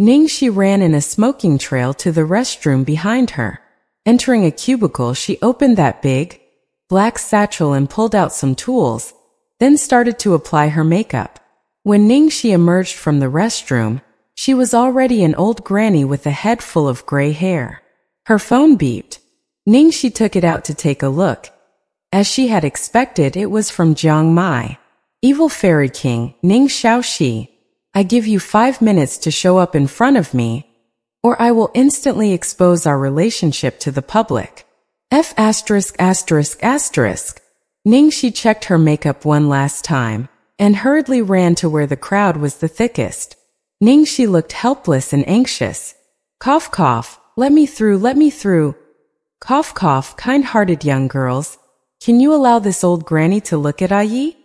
Ningxi ran in a smoking trail to the restroom behind her. Entering a cubicle, she opened that big, black satchel and pulled out some tools, then started to apply her makeup. When Ningxi emerged from the restroom, she was already an old granny with a head full of gray hair. Her phone beeped. Ningxi took it out to take a look. As she had expected, it was from Jiang Mai. Evil Fairy King, Ning Xiaoxi, I give you 5 minutes to show up in front of me, or I will instantly expose our relationship to the public. F*******. Ningxi checked her makeup one last time, and hurriedly ran to where the crowd was the thickest. Ningxi looked helpless and anxious. Cough cough, let me through. Cough cough, kind-hearted young girls. Can you allow this old granny to look at Ayi?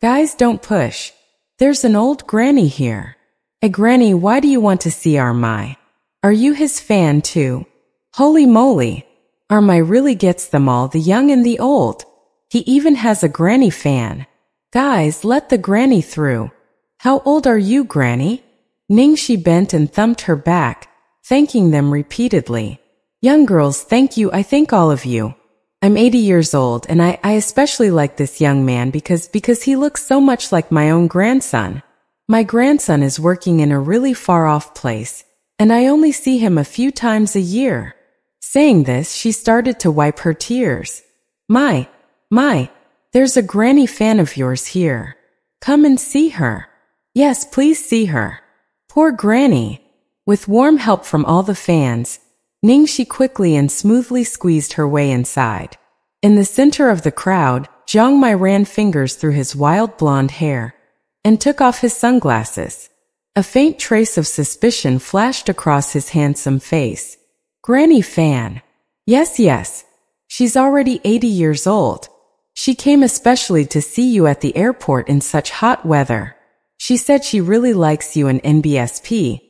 Guys, don't push. There's an old granny here. A granny, why do you want to see our Mai? Are you his fan too? Holy moly. Our Mai really gets them all, the young and the old. He even has a granny fan. Guys, let the granny through. How old are you, granny? Ningxi bent and thumped her back, thanking them repeatedly. Young girls, thank you, I thank all of you. I'm 80 years old, and I especially like this young man because he looks so much like my own grandson. My grandson is working in a really far-off place, and I only see him a few times a year. Saying this, she started to wipe her tears. My, there's a granny fan of yours here. Come and see her. Yes, please see her. Poor granny. With warm help from all the fans, Ningxi quickly and smoothly squeezed her way inside. In the center of the crowd, Jiang Mai ran fingers through his wild blonde hair and took off his sunglasses. A faint trace of suspicion flashed across his handsome face. Granny fan. Yes. She's already 80 years old. She came especially to see you at the airport in such hot weather. She said she really likes you in NBSP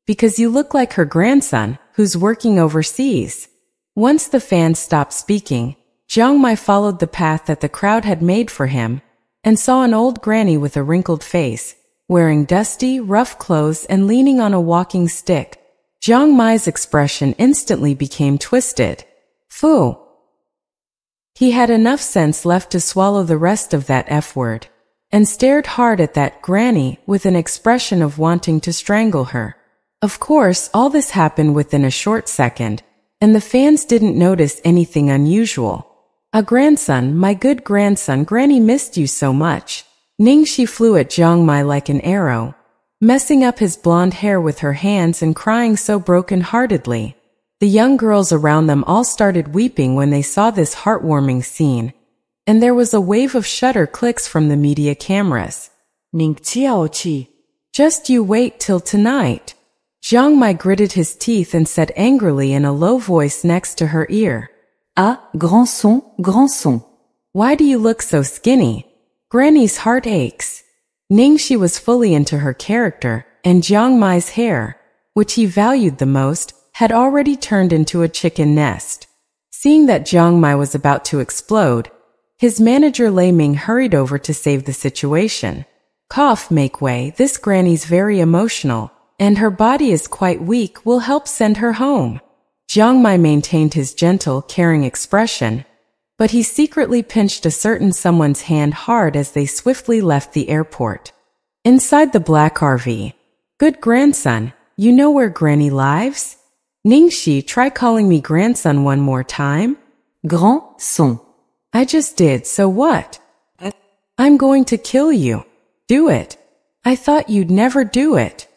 because you look like her grandson, who's working overseas. Once the fans stopped speaking, Jiang Mai followed the path that the crowd had made for him and saw an old granny with a wrinkled face, wearing dusty, rough clothes and leaning on a walking stick. Jiang Mai's expression instantly became twisted. Phew. He had enough sense left to swallow the rest of that F word, and stared hard at that granny with an expression of wanting to strangle her. Of course, all this happened within a short second, and the fans didn't notice anything unusual. A grandson, my good grandson, Granny missed you so much. Ningxi flew at Jiang Mai like an arrow, messing up his blonde hair with her hands and crying so broken-heartedly. The young girls around them all started weeping when they saw this heartwarming scene, and there was a wave of shutter clicks from the media cameras. Ningxiaoqi. Just you wait till tonight. Jiang Mai gritted his teeth and said angrily in a low voice next to her ear. Grand son. Why do you look so skinny? Granny's heart aches. Ningxi was fully into her character, and Jiang Mai's hair, which he valued the most, had already turned into a chicken nest. Seeing that Jiang Mai was about to explode, his manager Lei Ming hurried over to save the situation. Cough, make way, this granny's very emotional, and her body is quite weak, we'll help send her home. Jiang Mai maintained his gentle, caring expression, but he secretly pinched a certain someone's hand hard as they swiftly left the airport. Inside the black RV. Good grandson, you know where Granny lives? Ningxi, try calling me grandson one more time. Grand son. I just did, so what? I'm going to kill you. Do it. I thought you'd never do it.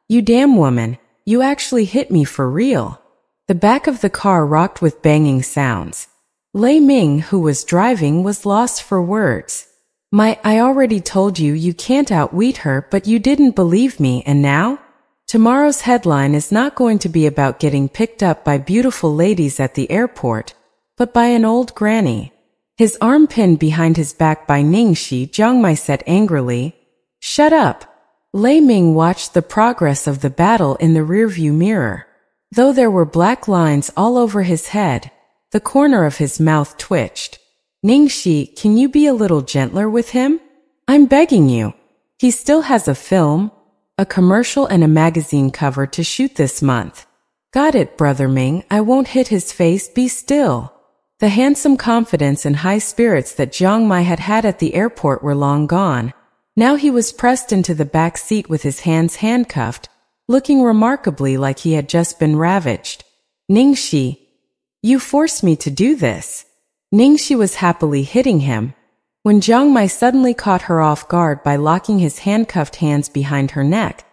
You damn woman, you actually hit me for real. The back of the car rocked with banging sounds. Lei Ming, who was driving, was lost for words. I already told you you can't outwit her, but you didn't believe me, and now? Tomorrow's headline is not going to be about getting picked up by beautiful ladies at the airport, but by an old granny. His arm pinned behind his back by Ningxi, Jiang Mai said angrily, Shut up. Lei Ming watched the progress of the battle in the rearview mirror. Though there were black lines all over his head, the corner of his mouth twitched. Ningxi, can you be a little gentler with him? I'm begging you. He still has a film. a commercial and a magazine cover to shoot this month. Got it, Brother Ming, I won't hit his face, be still. The handsome confidence and high spirits that Jiang Mai had had at the airport were long gone. Now he was pressed into the back seat with his hands handcuffed, looking remarkably like he had just been ravaged. Ningxi, you forced me to do this. Ningxi was happily hitting him, when Jiang Mai suddenly caught her off guard by locking his handcuffed hands behind her neck,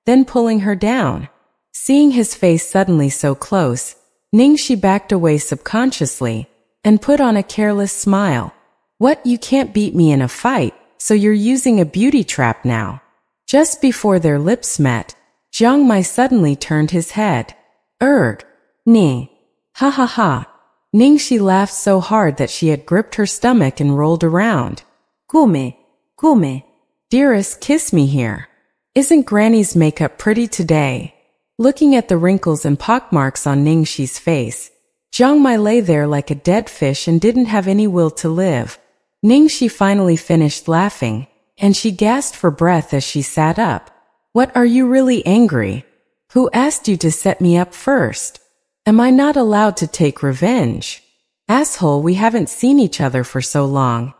then pulling her down. Seeing his face suddenly so close, Ningxi backed away subconsciously and put on a careless smile. What, you can't beat me in a fight, so you're using a beauty trap now? Just before their lips met, Jiang Mai suddenly turned his head. Erg. Ni. Ha ha ha. Ningxi laughed so hard that she had gripped her stomach and rolled around. Gume. Gume. Dearest, kiss me here. Isn't Granny's makeup pretty today? Looking at the wrinkles and pockmarks on Ningxi's face, Jiang Mai lay there like a dead fish and didn't have any will to live. Ningxi finally finished laughing, and she gasped for breath as she sat up. What, are you really angry? Who asked you to set me up first? Am I not allowed to take revenge? Asshole, we haven't seen each other for so long.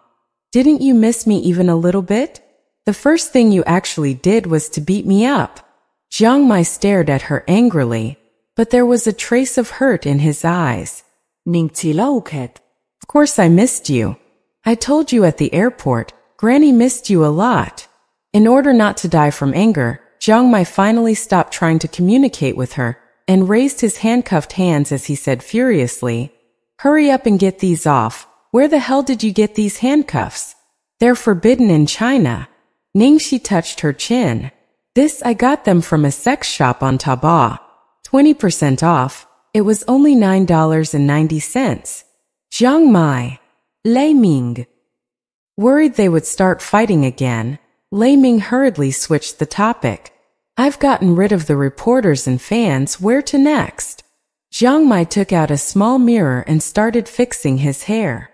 Didn't you miss me even a little bit? The first thing you actually did was to beat me up. Jiang Mai stared at her angrily, but there was a trace of hurt in his eyes. Of course I missed you. I told you at the airport, Granny missed you a lot. In order not to die from anger, Jiang Mai finally stopped trying to communicate with her and raised his handcuffed hands as he said furiously, Hurry up and get these off. Where the hell did you get these handcuffs? They're forbidden in China. Ningxi touched her chin. I got them from a sex shop on Taobao. 20% off. It was only $9.90. Jiang Mai. Lei Ming. Worried they would start fighting again, Lei Ming hurriedly switched the topic. I've gotten rid of the reporters and fans, where to next? Jiang Mai took out a small mirror and started fixing his hair.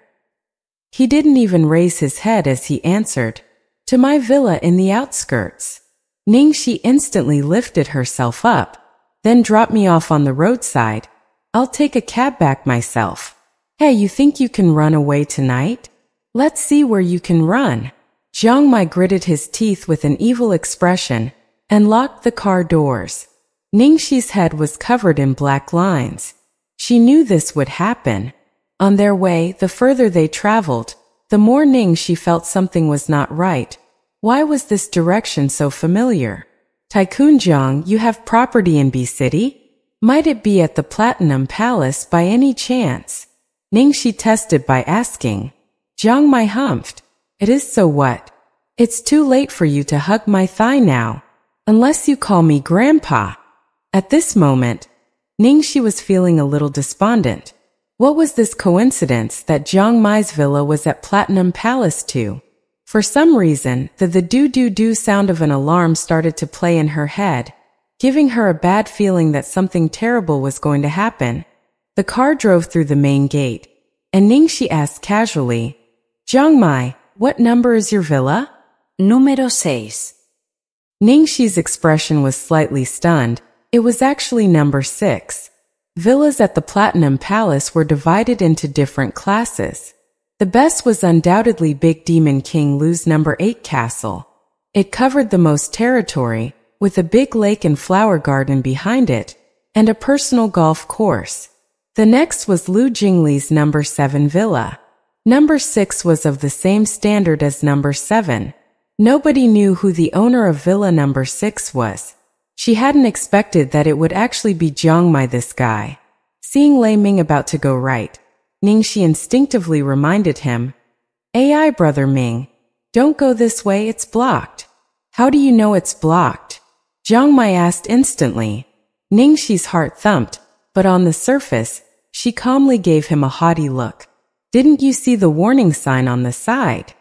He didn't even raise his head as he answered, To my villa in the outskirts. Ningxi instantly lifted herself up, then dropped me off on the roadside. I'll take a cab back myself. Hey, you think you can run away tonight? Let's see where you can run. Jiang Mai gritted his teeth with an evil expression and locked the car doors. Ningxi's head was covered in black lines. She knew this would happen. On their way, the further they traveled, the more Ningxi felt something was not right. Why was this direction so familiar? Tycoon Jiang, you have property in B City? Might it be at the Platinum Palace by any chance? Ningxi tested by asking. Jiang Mai humphed. It is, so what? It's too late for you to hug my thigh now. Unless you call me Grandpa. At this moment, Ningxi was feeling a little despondent. What was this coincidence that Jiang Mai's villa was at Platinum Palace too? For some reason, the do-do-do sound of an alarm started to play in her head, giving her a bad feeling that something terrible was going to happen. The car drove through the main gate, and Ningxi asked casually, Jiang Mai, what number is your villa? Número 6. Ningxi's expression was slightly stunned. It was actually number 6. Villas at the Platinum Palace were divided into different classes. The best was undoubtedly Big Demon King Lu's number 8 castle. It covered the most territory, with a big lake and flower garden behind it, and a personal golf course. The next was Lu Jingli's number 7 villa. Number 6 was of the same standard as number 7. Nobody knew who the owner of villa number 6 was. She hadn't expected that it would actually be Jiang Mai, this guy. Seeing Lei Ming about to go right, Ningxi instinctively reminded him, AI Brother Ming, don't go this way, it's blocked. How do you know it's blocked? Jiang Mai asked instantly. Ningxi's heart thumped, but on the surface, she calmly gave him a haughty look. Didn't you see the warning sign on the side?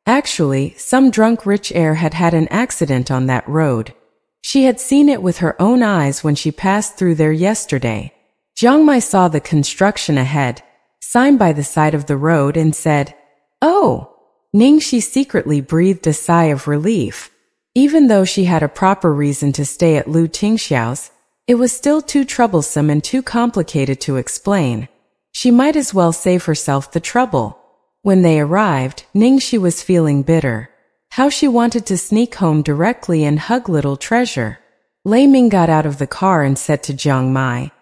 Actually, some drunk rich heir had had an accident on that road. She had seen it with her own eyes when she passed through there yesterday. Jiang Mai saw the construction ahead, sign by the side of the road, and said, Oh! Ningxi secretly breathed a sigh of relief. Even though she had a proper reason to stay at Lu Tingxiao's, it was still too troublesome and too complicated to explain. She might as well save herself the trouble. When they arrived, Ningxi was feeling bitter. How she wanted to sneak home directly and hug little treasure. Lei Ming got out of the car and said to Jiang Mai,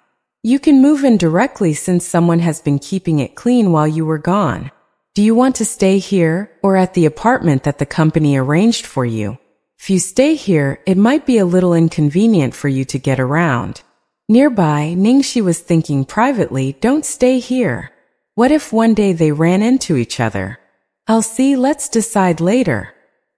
"You can move in directly since someone has been keeping it clean while you were gone. Do you want to stay here or at the apartment that the company arranged for you? If you stay here, it might be a little inconvenient for you to get around." Nearby, Ningxi was thinking privately, "Don't stay here. What if one day they ran into each other? I'll see, let's decide later."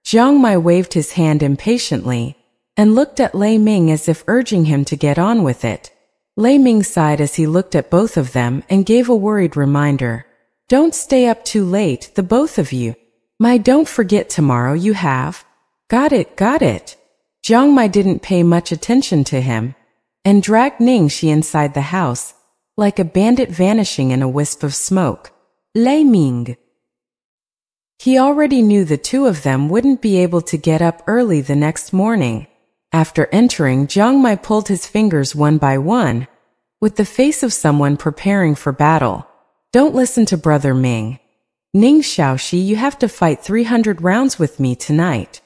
Jiang Mai waved his hand impatiently and looked at Lei Ming as if urging him to get on with it. Lei Ming sighed as he looked at both of them and gave a worried reminder. "Don't stay up too late, the both of you. Mai, don't forget tomorrow you have." Got it, got it." Jiang Mai didn't pay much attention to him and dragged Ningxi inside the house, like a bandit vanishing in a wisp of smoke. Lei Ming. He already knew the two of them wouldn't be able to get up early the next morning. After entering, Jiang Mai pulled his fingers one by one, with the face of someone preparing for battle. "Don't listen to Brother Ming. Ning Xiaoxi, you have to fight 300 rounds with me tonight.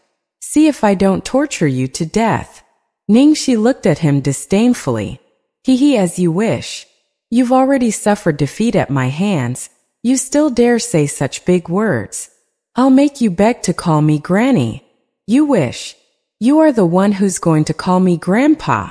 See if I don't torture you to death." Ningxi looked at him disdainfully. "Hee, as you wish. You've already suffered defeat at my hands. You still dare say such big words. I'll make you beg to call me Granny. You wish. You are the one who's going to call me Grandpa."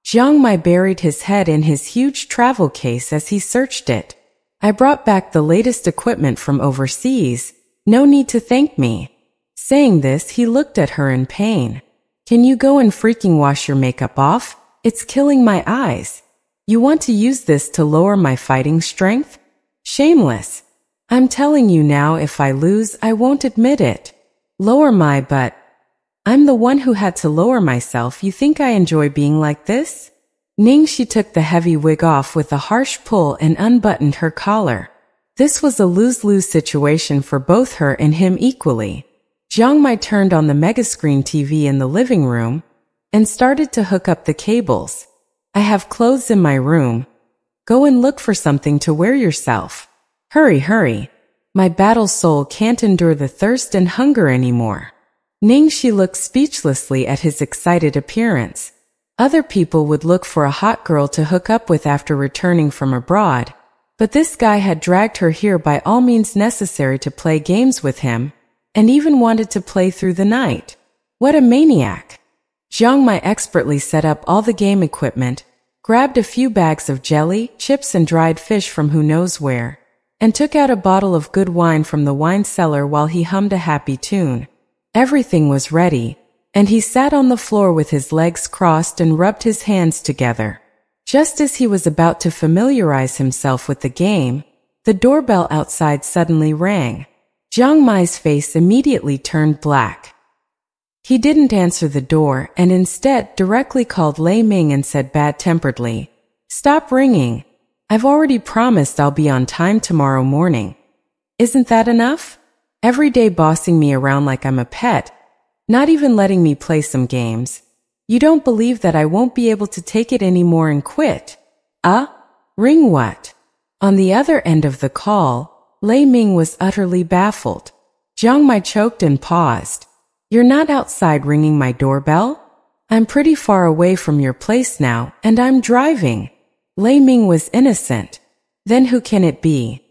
Jiang Mai buried his head in his huge travel case as he searched it. "I brought back the latest equipment from overseas. No need to thank me." Saying this, he looked at her in pain. "Can you go and freaking wash your makeup off? It's killing my eyes. You want to use this to lower my fighting strength? Shameless. I'm telling you now, if I lose, I won't admit it. Lower my butt. I'm the one who had to lower myself. You think I enjoy being like this?" Ningxi took the heavy wig off with a harsh pull and unbuttoned her collar. This was a lose-lose situation for both her and him equally. Jiang Mai turned on the megascreen TV in the living room and started to hook up the cables. "I have clothes in my room. Go and look for something to wear yourself. Hurry, hurry. My battle soul can't endure the thirst and hunger anymore." Ningxi looked speechlessly at his excited appearance. Other people would look for a hot girl to hook up with after returning from abroad, but this guy had dragged her here by all means necessary to play games with him, and even wanted to play through the night. What a maniac! Jiang Mai expertly set up all the game equipment, grabbed a few bags of jelly, chips and dried fish from who knows where, and took out a bottle of good wine from the wine cellar while he hummed a happy tune. Everything was ready, and he sat on the floor with his legs crossed and rubbed his hands together. Just as he was about to familiarize himself with the game, the doorbell outside suddenly rang. Jiang Mai's face immediately turned black. He didn't answer the door and instead directly called Lei Ming and said bad-temperedly, "Stop ringing. I've already promised I'll be on time tomorrow morning. Isn't that enough? Every day bossing me around like I'm a pet, not even letting me play some games. You don't believe that I won't be able to take it anymore and quit? Ring what?" On the other end of the call, Lei Ming was utterly baffled. Jiang Mai choked and paused. "You're not outside ringing my doorbell? I'm pretty far away from your place now, and I'm driving." Lei Ming was innocent. "Then who can it be?"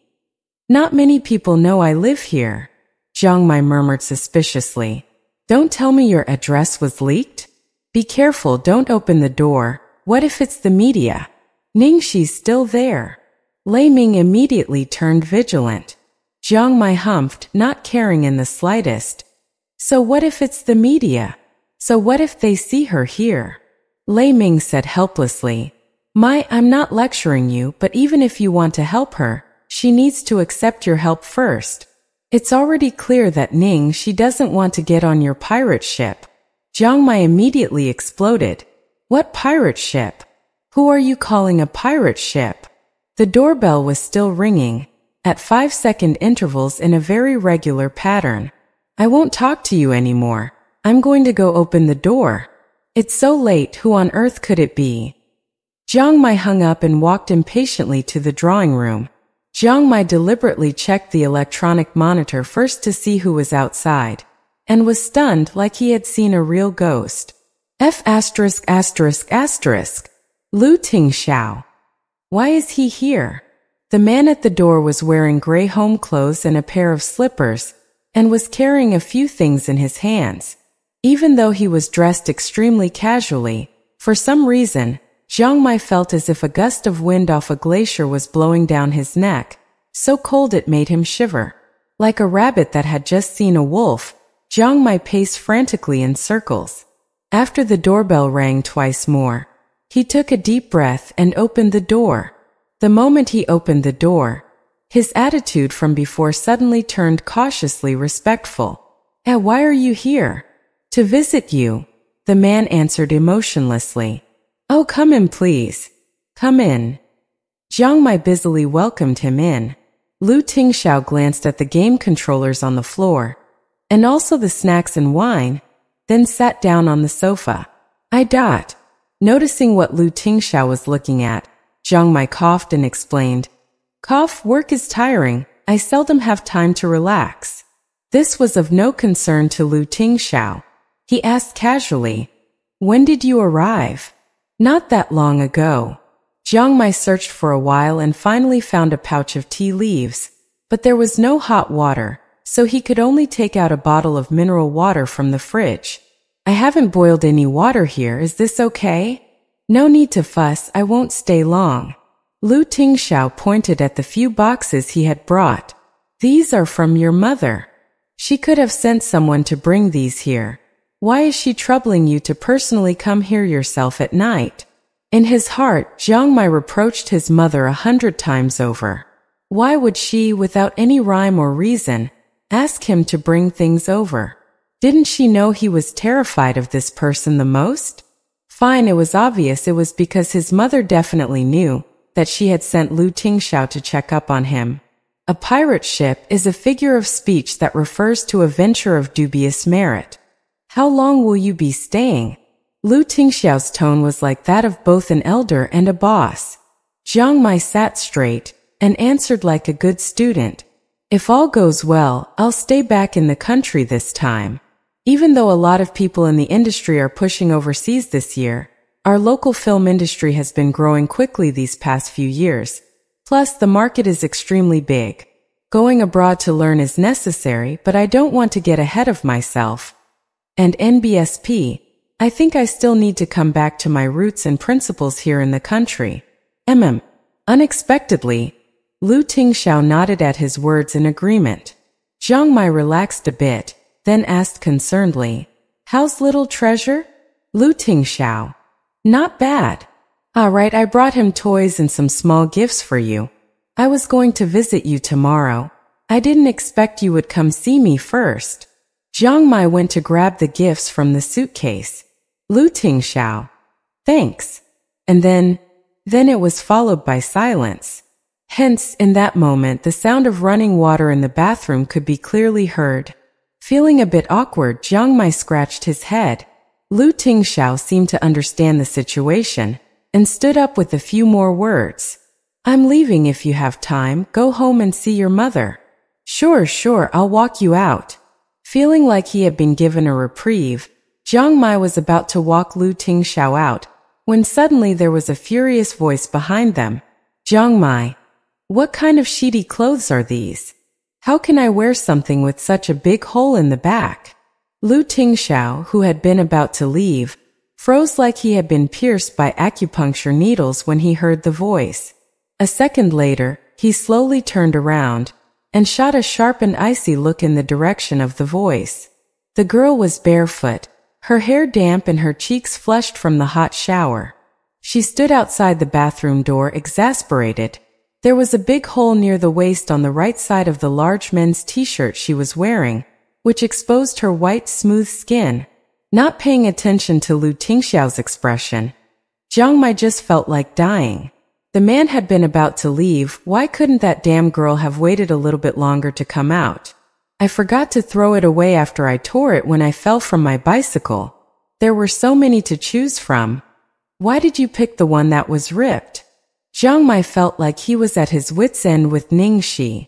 "Not many people know I live here," Jiang Mai murmured suspiciously. "Don't tell me your address was leaked? Be careful, don't open the door. What if it's the media? Ningxi's still there." Lei Ming immediately turned vigilant. Jiang Mai humphed, not caring in the slightest. "So what if it's the media? So what if they see her here?" Lei Ming said helplessly, "Mai, I'm not lecturing you, but even if you want to help her, she needs to accept your help first. It's already clear that she doesn't want to get on your pirate ship." Jiang Mai immediately exploded. "What pirate ship? Who are you calling a pirate ship?" The doorbell was still ringing, at 5-second intervals in a very regular pattern. "I won't talk to you anymore. I'm going to go open the door. It's so late, who on earth could it be? Jiang Mai hung up and walked impatiently to the drawing room. Jiang Mai deliberately checked the electronic monitor first to see who was outside, and was stunned like he had seen a real ghost. F*******. Lu Tingxiao. Why is he here? The man at the door was wearing gray home clothes and a pair of slippers, and was carrying a few things in his hands. Even though he was dressed extremely casually, for some reason, Jiang Mai felt as if a gust of wind off a glacier was blowing down his neck, so cold it made him shiver. Like a rabbit that had just seen a wolf, Jiang Mai paced frantically in circles. After the doorbell rang twice more, he took a deep breath and opened the door. The moment he opened the door, his attitude from before suddenly turned cautiously respectful. Why are you here? To visit you, the man answered emotionlessly. Oh, come in please. Come in. Jiang Mai busily welcomed him in. Lu Tingxiao glanced at the game controllers on the floor, and also the snacks and wine, then sat down on the sofa. Noticing what Lu Tingxiao was looking at, Jiang Mai coughed and explained, work is tiring, I seldom have time to relax. This was of no concern to Lu Tingxiao. He asked casually, when did you arrive? Not that long ago. Jiang Mai searched for a while and finally found a pouch of tea leaves, but there was no hot water, so he could only take out a bottle of mineral water from the fridge. I haven't boiled any water here, is this okay? No need to fuss, I won't stay long. Lu Tingxiao pointed at the few boxes he had brought. These are from your mother. She could have sent someone to bring these here. Why is she troubling you to personally come here yourself at night? In his heart, Jiang Mai reproached his mother 100 times over. Why would she, without any rhyme or reason, ask him to bring things over? Didn't she know he was terrified of this person the most? Fine, it was obvious it was because his mother definitely knew that she had sent Lu Tingxiao to check up on him. A pirate ship is a figure of speech that refers to a venture of dubious merit. How long will you be staying? Lu Tingxiao's tone was like that of both an elder and a boss. Jiang Mai sat straight and answered like a good student. If all goes well, I'll stay back in the country this time. Even though a lot of people in the industry are pushing overseas this year, our local film industry has been growing quickly these past few years. Plus, the market is extremely big. Going abroad to learn is necessary, but I don't want to get ahead of myself. And NBSP, I think I still need to come back to my roots and principles here in the country. Unexpectedly, Lu Tingxiao nodded at his words in agreement. Jiang Mai relaxed a bit, then asked concernedly, how's little treasure? Lu Tingxiao. Not bad. Right, I brought him toys and some small gifts for you. I was going to visit you tomorrow. I didn't expect you would come see me first. Jiang Mai went to grab the gifts from the suitcase. Lu Tingxiao. Thanks. And then it was followed by silence. Hence, in that moment, the sound of running water in the bathroom could be clearly heard. Feeling a bit awkward, Jiang Mai scratched his head. Lu Tingxiao seemed to understand the situation, and stood up with a few more words. I'm leaving if you have time, go home and see your mother. Sure, I'll walk you out. Feeling like he had been given a reprieve, Jiang Mai was about to walk Lu Tingxiao out, when suddenly there was a furious voice behind them. Jiang Mai, what kind of sheety clothes are these? How can I wear something with such a big hole in the back? Lu Tingxiao, who had been about to leave, froze like he had been pierced by acupuncture needles when he heard the voice. A second later, he slowly turned around and shot a sharp and icy look in the direction of the voice. The girl was barefoot, her hair damp and her cheeks flushed from the hot shower. She stood outside the bathroom door exasperated. There was a big hole near the waist on the right side of the large men's t-shirt she was wearing, which exposed her white, smooth skin. Not paying attention to Lu Tingxiao's expression, Jiang Mai just felt like dying. The man had been about to leave, why couldn't that damn girl have waited a little bit longer to come out? I forgot to throw it away after I tore it when I fell from my bicycle. There were so many to choose from. Why did you pick the one that was ripped? Jiang Mai felt like he was at his wit's end with Ningxi.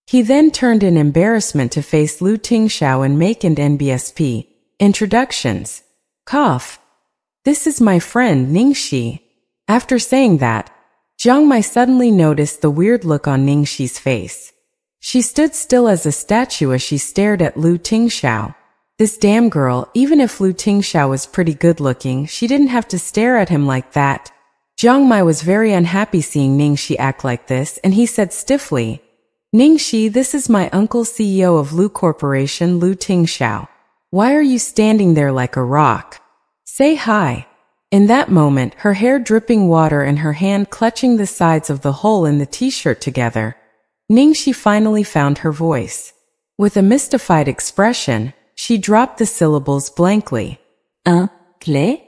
He then turned in embarrassment to face Lu Tingxiao and make an NBSP. Introductions. Cough. This is my friend Ningxi. After saying that, Jiang Mai suddenly noticed the weird look on Ningxi's face. She stood still as a statue as she stared at Lu Tingxiao. This damn girl, even if Lu Tingxiao was pretty good looking, she didn't have to stare at him like that. Jiang Mai was very unhappy seeing Ningxi act like this, and he said stiffly, Ningxi, this is my uncle CEO of Lu Corporation, Lu Tingxiao. Why are you standing there like a rock? Say hi. In that moment, her hair dripping water and her hand clutching the sides of the hole in the t-shirt together, Ningxi finally found her voice. With a mystified expression, she dropped the syllables blankly. Clé?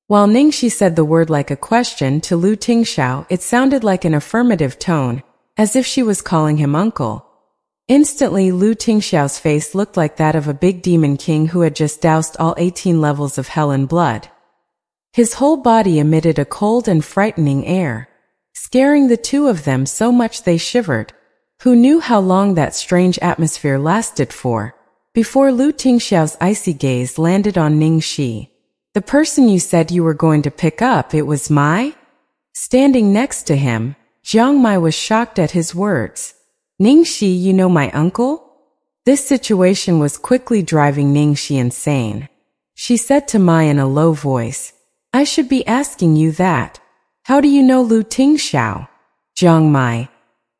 While Ningxi said the word like a question to Lu Tingxiao, it sounded like an affirmative tone, as if she was calling him uncle. Instantly, Lu Tingxiao's face looked like that of a big demon king who had just doused all 18 levels of hell in blood. His whole body emitted a cold and frightening air, scaring the two of them so much they shivered. Who knew how long that strange atmosphere lasted for? Before Lu Tingxiao's icy gaze landed on Ningxi. The person you said you were going to pick up, it was Mai? Standing next to him, Jiang Mai was shocked at his words. Ningxi, you know my uncle? This situation was quickly driving Ningxi insane. She said to Mai in a low voice, I should be asking you that. How do you know Lu Tingxiao? Jiang Mai.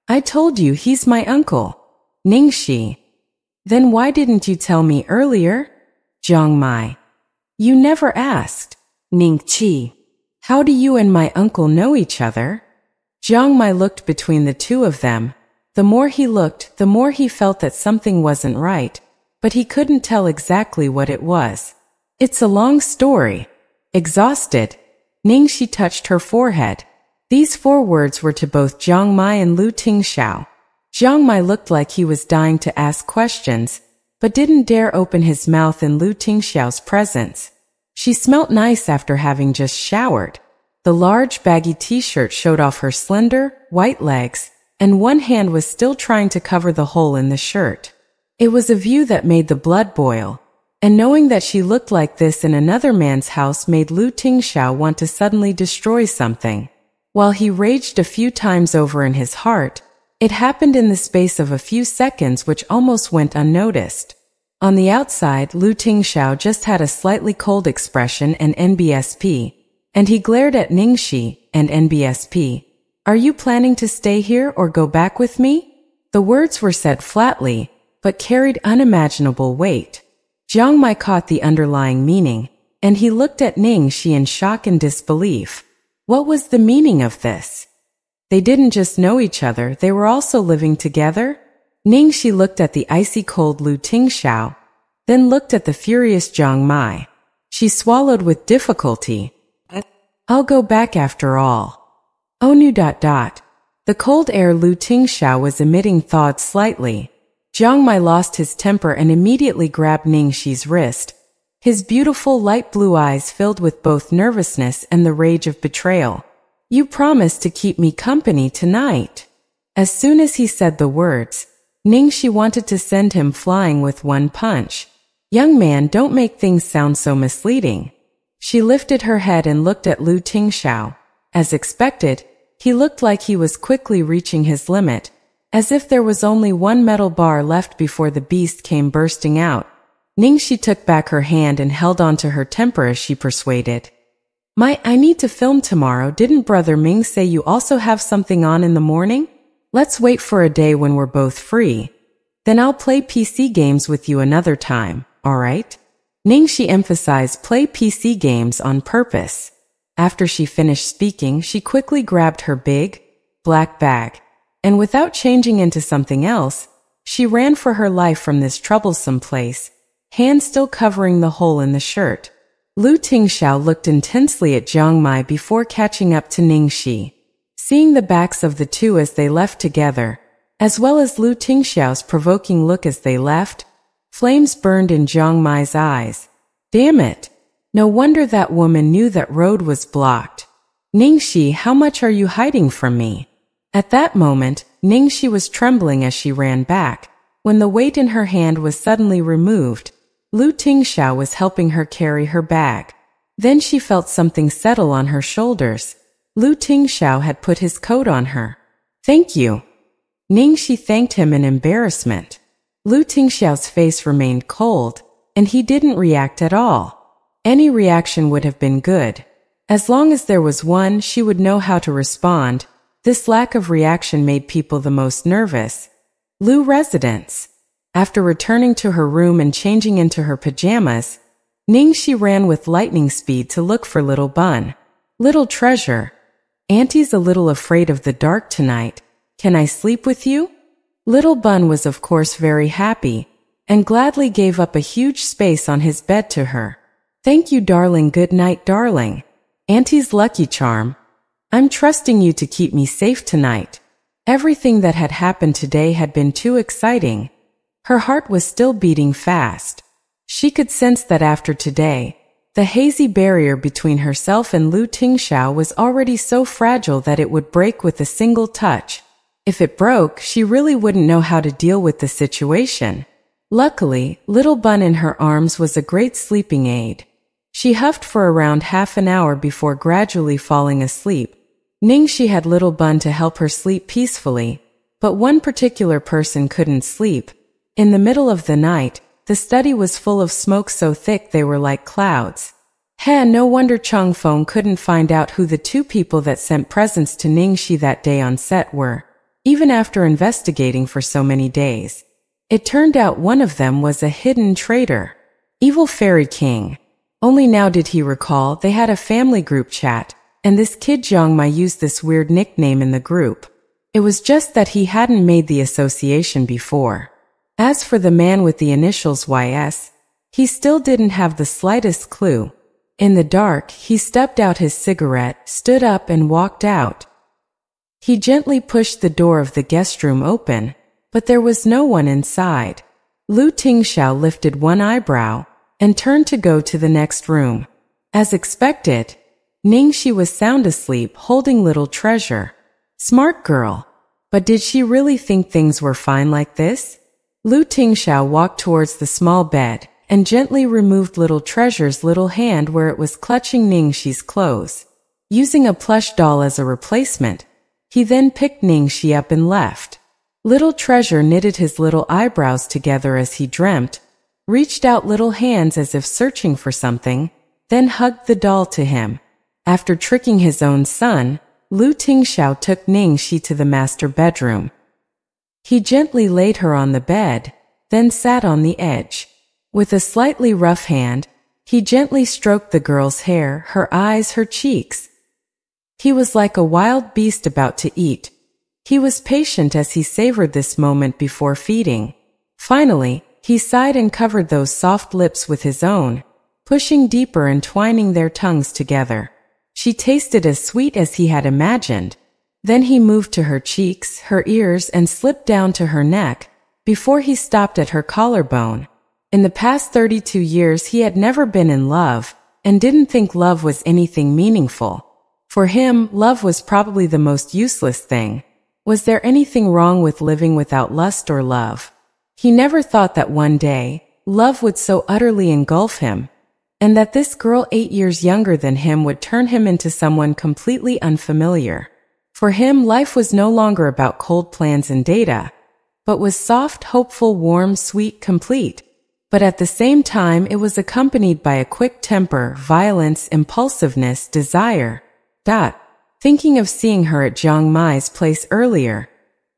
I told you he's my uncle. Ningxi. Then why didn't you tell me earlier? Jiang Mai. You never asked. Ningxi. How do you and my uncle know each other? Jiang Mai looked between the two of them. The more he looked, the more he felt that something wasn't right, but he couldn't tell exactly what it was. It's a long story. Exhausted, Ningxi touched her forehead. These 4 words were to both Jiang Mai and Lu Tingxiao. Jiang Mai looked like he was dying to ask questions, but didn't dare open his mouth in Lu Tingxiao's presence. She smelt nice after having just showered. The large baggy t-shirt showed off her slender, white legs, and one hand was still trying to cover the hole in the shirt. It was a view that made the blood boil, and knowing that she looked like this in another man's house made Lu Tingxiao want to suddenly destroy something. While he raged a few times over in his heart, it happened in the space of a few seconds which almost went unnoticed. On the outside, Lu Tingxiao just had a slightly cold expression and NBSP, and he glared at Ningxi and NBSP. Are you planning to stay here or go back with me? The words were said flatly, but carried unimaginable weight. Jiang Mai caught the underlying meaning, and he looked at Ningxi in shock and disbelief. What was the meaning of this? They didn't just know each other, they were also living together? Ningxi looked at the icy cold Lu Tingxiao, then looked at the furious Jiang Mai. She swallowed with difficulty. I'll go back after all. Oh no. The cold air Lu Tingxiao was emitting thawed slightly. Jiang Mai lost his temper and immediately grabbed Ningxi's wrist. His beautiful light blue eyes filled with both nervousness and the rage of betrayal. You promised to keep me company tonight. As soon as he said the words, Ningxi wanted to send him flying with one punch. Young man, don't make things sound so misleading. She lifted her head and looked at Lu Tingxiao. As expected, he looked like he was quickly reaching his limit, as if there was only one metal bar left before the beast came bursting out. Ningxi took back her hand and held on to her temper as she persuaded. I need to film tomorrow. Didn't Brother Ming say you also have something on in the morning? Let's wait for a day when we're both free. Then I'll play PC games with you another time, alright? Ningxi emphasized play PC games on purpose. After she finished speaking, she quickly grabbed her big, black bag, and without changing into something else, she ran for her life from this troublesome place, hand still covering the hole in the shirt. Lu Tingxiao looked intensely at Jiang Mai before catching up to Ningxi. Seeing the backs of the two as they left together, as well as Lu Tingxiao's provoking look as they left. Flames burned in Jiang Mai's eyes. Damn it! No wonder that woman knew that road was blocked. Ningxi, how much are you hiding from me? At that moment, Ningxi was trembling as she ran back. When the weight in her hand was suddenly removed, Lu Tingxiao was helping her carry her bag. Then she felt something settle on her shoulders. Lu Tingxiao had put his coat on her. Thank you. Ningxi thanked him in embarrassment. Lu Tingxiao's face remained cold, and he didn't react at all. Any reaction would have been good. As long as there was one, she would know how to respond. This lack of reaction made people the most nervous. Lu residence. After returning to her room and changing into her pajamas, Ningxi ran with lightning speed to look for Little Bun. Little treasure. Auntie's a little afraid of the dark tonight. Can I sleep with you? Little Bun was of course very happy, and gladly gave up a huge space on his bed to her. Thank you, darling. Good night, darling. Auntie's lucky charm. I'm trusting you to keep me safe tonight. Everything that had happened today had been too exciting. Her heart was still beating fast. She could sense that after today, the hazy barrier between herself and Lu Tingxiao was already so fragile that it would break with a single touch. If it broke, she really wouldn't know how to deal with the situation. Luckily, Little Bun in her arms was a great sleeping aid. She huffed for around half an hour before gradually falling asleep. Ningxi had Little Bun to help her sleep peacefully, but one particular person couldn't sleep. In the middle of the night, the study was full of smoke so thick they were like clouds. No wonder Chang Feng couldn't find out who the two people that sent presents to Ningxi that day on set were, even after investigating for so many days. It turned out one of them was a hidden traitor. Evil Fairy King. Only now did he recall they had a family group chat, and this kid Jiang Mai used this weird nickname in the group. It was just that he hadn't made the association before. As for the man with the initials YS, he still didn't have the slightest clue. In the dark, he stepped out his cigarette, stood up and walked out. He gently pushed the door of the guest room open, but there was no one inside. Lu Tingxiao lifted one eyebrow and turned to go to the next room. As expected, Ningxi was sound asleep holding Little Treasure. Smart girl. But did she really think things were fine like this? Lu Tingxiao walked towards the small bed and gently removed Little Treasure's little hand where it was clutching Ningxi's clothes. Using a plush doll as a replacement, he then picked Ningxi up and left. Little Treasure knitted his little eyebrows together as he dreamt, reached out little hands as if searching for something, then hugged the doll to him. After tricking his own son, Lu Tingxiao took Ningxi to the master bedroom. He gently laid her on the bed, then sat on the edge. With a slightly rough hand, he gently stroked the girl's hair, her eyes, her cheeks. He was like a wild beast about to eat. He was patient as he savored this moment before feeding. Finally, he sighed and covered those soft lips with his own, pushing deeper and twining their tongues together. She tasted as sweet as he had imagined. Then he moved to her cheeks, her ears, and slipped down to her neck, before he stopped at her collarbone. In the past 32 years he had never been in love, and didn't think love was anything meaningful. For him, love was probably the most useless thing. Was there anything wrong with living without lust or love? He never thought that one day, love would so utterly engulf him, and that this girl 8 years younger than him would turn him into someone completely unfamiliar. For him, life was no longer about cold plans and data, but was soft, hopeful, warm, sweet, complete. But at the same time, it was accompanied by a quick temper, violence, impulsiveness, desire. Thinking of seeing her at Jiang Mai's place earlier,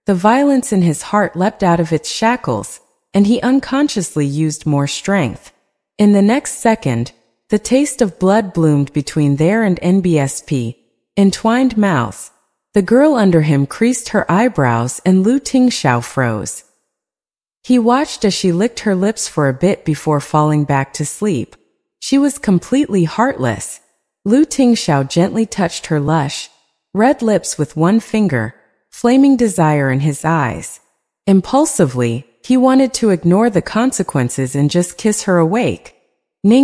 the violence in his heart leapt out of its shackles, and he unconsciously used more strength. In the next second, the taste of blood bloomed between their and NBSP, entwined mouths. The girl under him creased her eyebrows and Lu Tingxiao froze. He watched as she licked her lips for a bit before falling back to sleep. She was completely heartless. Lu Tingxiao gently touched her lush, red lips with one finger, flaming desire in his eyes. Impulsively, he wanted to ignore the consequences and just kiss her awake.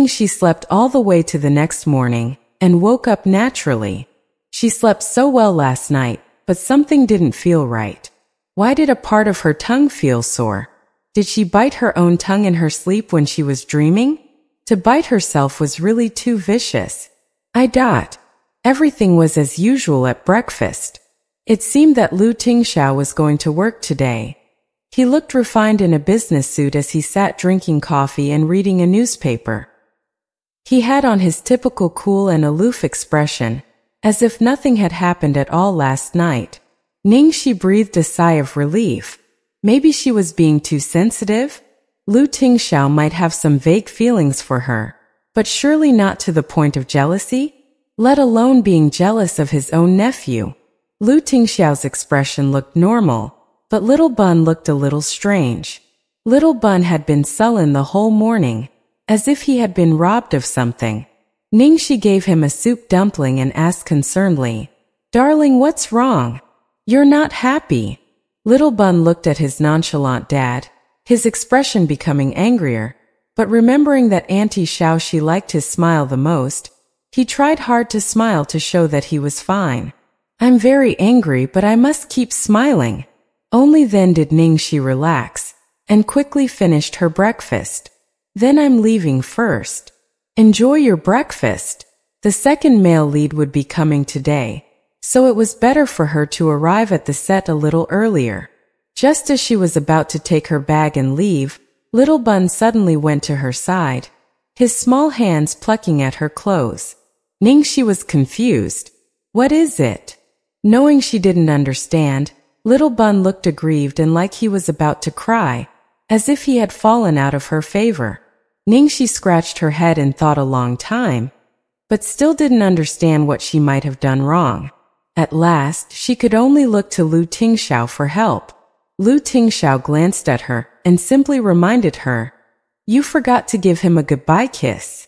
She slept all the way to the next morning, and woke up naturally. She slept so well last night, but something didn't feel right. Why did a part of her tongue feel sore? Did she bite her own tongue in her sleep when she was dreaming? To bite herself was really too vicious. Everything was as usual at breakfast. It seemed that Lu Tingxiao was going to work today. He looked refined in a business suit as he sat drinking coffee and reading a newspaper. He had on his typical cool and aloof expression, as if nothing had happened at all last night. She breathed a sigh of relief. Maybe she was being too sensitive? Lu Tingxiao might have some vague feelings for her, but surely not to the point of jealousy, let alone being jealous of his own nephew. Lu Tingxiao's expression looked normal, but Little Bun looked a little strange. Little Bun had been sullen the whole morning, as if he had been robbed of something. She gave him a soup dumpling and asked concernedly, "Darling, what's wrong? You're not happy." Little Bun looked at his nonchalant dad, his expression becoming angrier, but remembering that Auntie Xiaoxi liked his smile the most, he tried hard to smile to show that he was fine. "I'm very angry, but I must keep smiling." Only then did Ningxi relax, and quickly finished her breakfast. "Then I'm leaving first." "Enjoy your breakfast." The second male lead would be coming today, so it was better for her to arrive at the set a little earlier. Just as she was about to take her bag and leave, Little Bun suddenly went to her side, his small hands plucking at her clothes. Ningxi was confused. "What is it?" Knowing she didn't understand, Little Bun looked aggrieved and like he was about to cry, as if he had fallen out of her favor. Ningxi scratched her head and thought a long time, but still didn't understand what she might have done wrong. At last, she could only look to Lu Tingxiao for help. Lu Tingxiao glanced at her and simply reminded her, "You forgot to give him a goodbye kiss."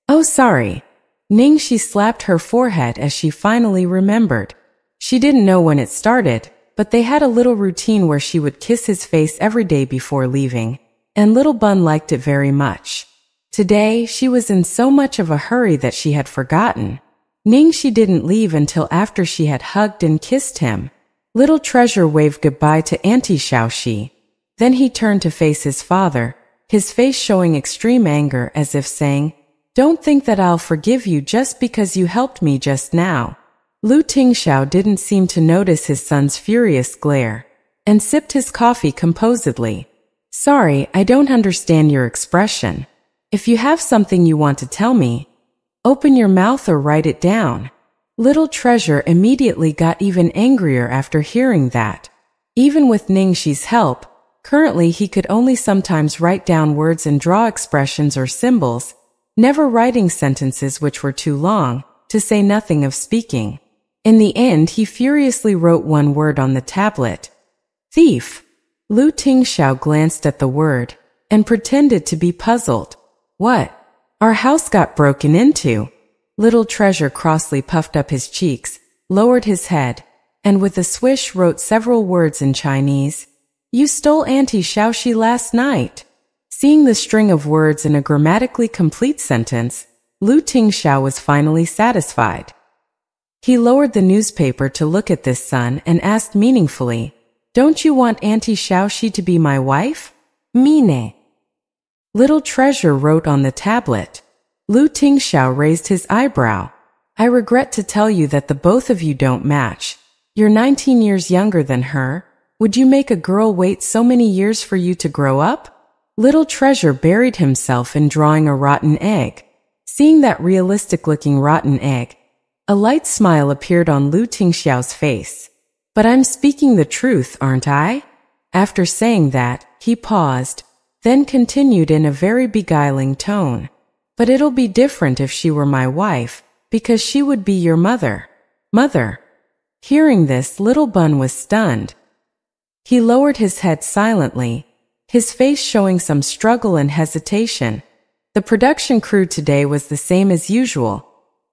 "Oh, sorry." Ningxi slapped her forehead as she finally remembered. She didn't know when it started, but they had a little routine where she would kiss his face every day before leaving, and Little Bun liked it very much. Today, she was in so much of a hurry that she had forgotten. Ningxi didn't leave until after she had hugged and kissed him. Little Treasure waved goodbye to Auntie Xiaoxi. Then he turned to face his father, his face showing extreme anger as if saying, "Don't think that I'll forgive you just because you helped me just now." Lu Tingxiao didn't seem to notice his son's furious glare, and sipped his coffee composedly. "Sorry, I don't understand your expression. If you have something you want to tell me, open your mouth or write it down." Little Treasure immediately got even angrier after hearing that. Even with Ningxi's help, currently he could only sometimes write down words and draw expressions or symbols, never writing sentences which were too long, to say nothing of speaking. In the end, he furiously wrote one word on the tablet. "Thief." Lu Tingxiao glanced at the word, and pretended to be puzzled. "What? Our house got broken into." Little Treasure crossly puffed up his cheeks, lowered his head, and with a swish wrote several words in Chinese. "You stole Auntie Xiaoxi last night." Seeing the string of words in a grammatically complete sentence, Lu Tingxiao was finally satisfied. He lowered the newspaper to look at this son and asked meaningfully, "Don't you want Auntie Xiaoxi to be my wife?" "Mine." Little Treasure wrote on the tablet. Lu Tingxiao raised his eyebrow. "I regret to tell you that the both of you don't match. You're 19 years younger than her. Would you make a girl wait so many years for you to grow up?" Little Treasure buried himself in drawing a rotten egg. Seeing that realistic-looking rotten egg, a light smile appeared on Lu Tingxiao's face. "But I'm speaking the truth, aren't I?" After saying that, he paused, then continued in a very beguiling tone. "But it'll be different if she were my wife, because she would be your mother." "Mother?" Hearing this, Little Bun was stunned. He lowered his head silently, his face showing some struggle and hesitation. The production crew today was the same as usual,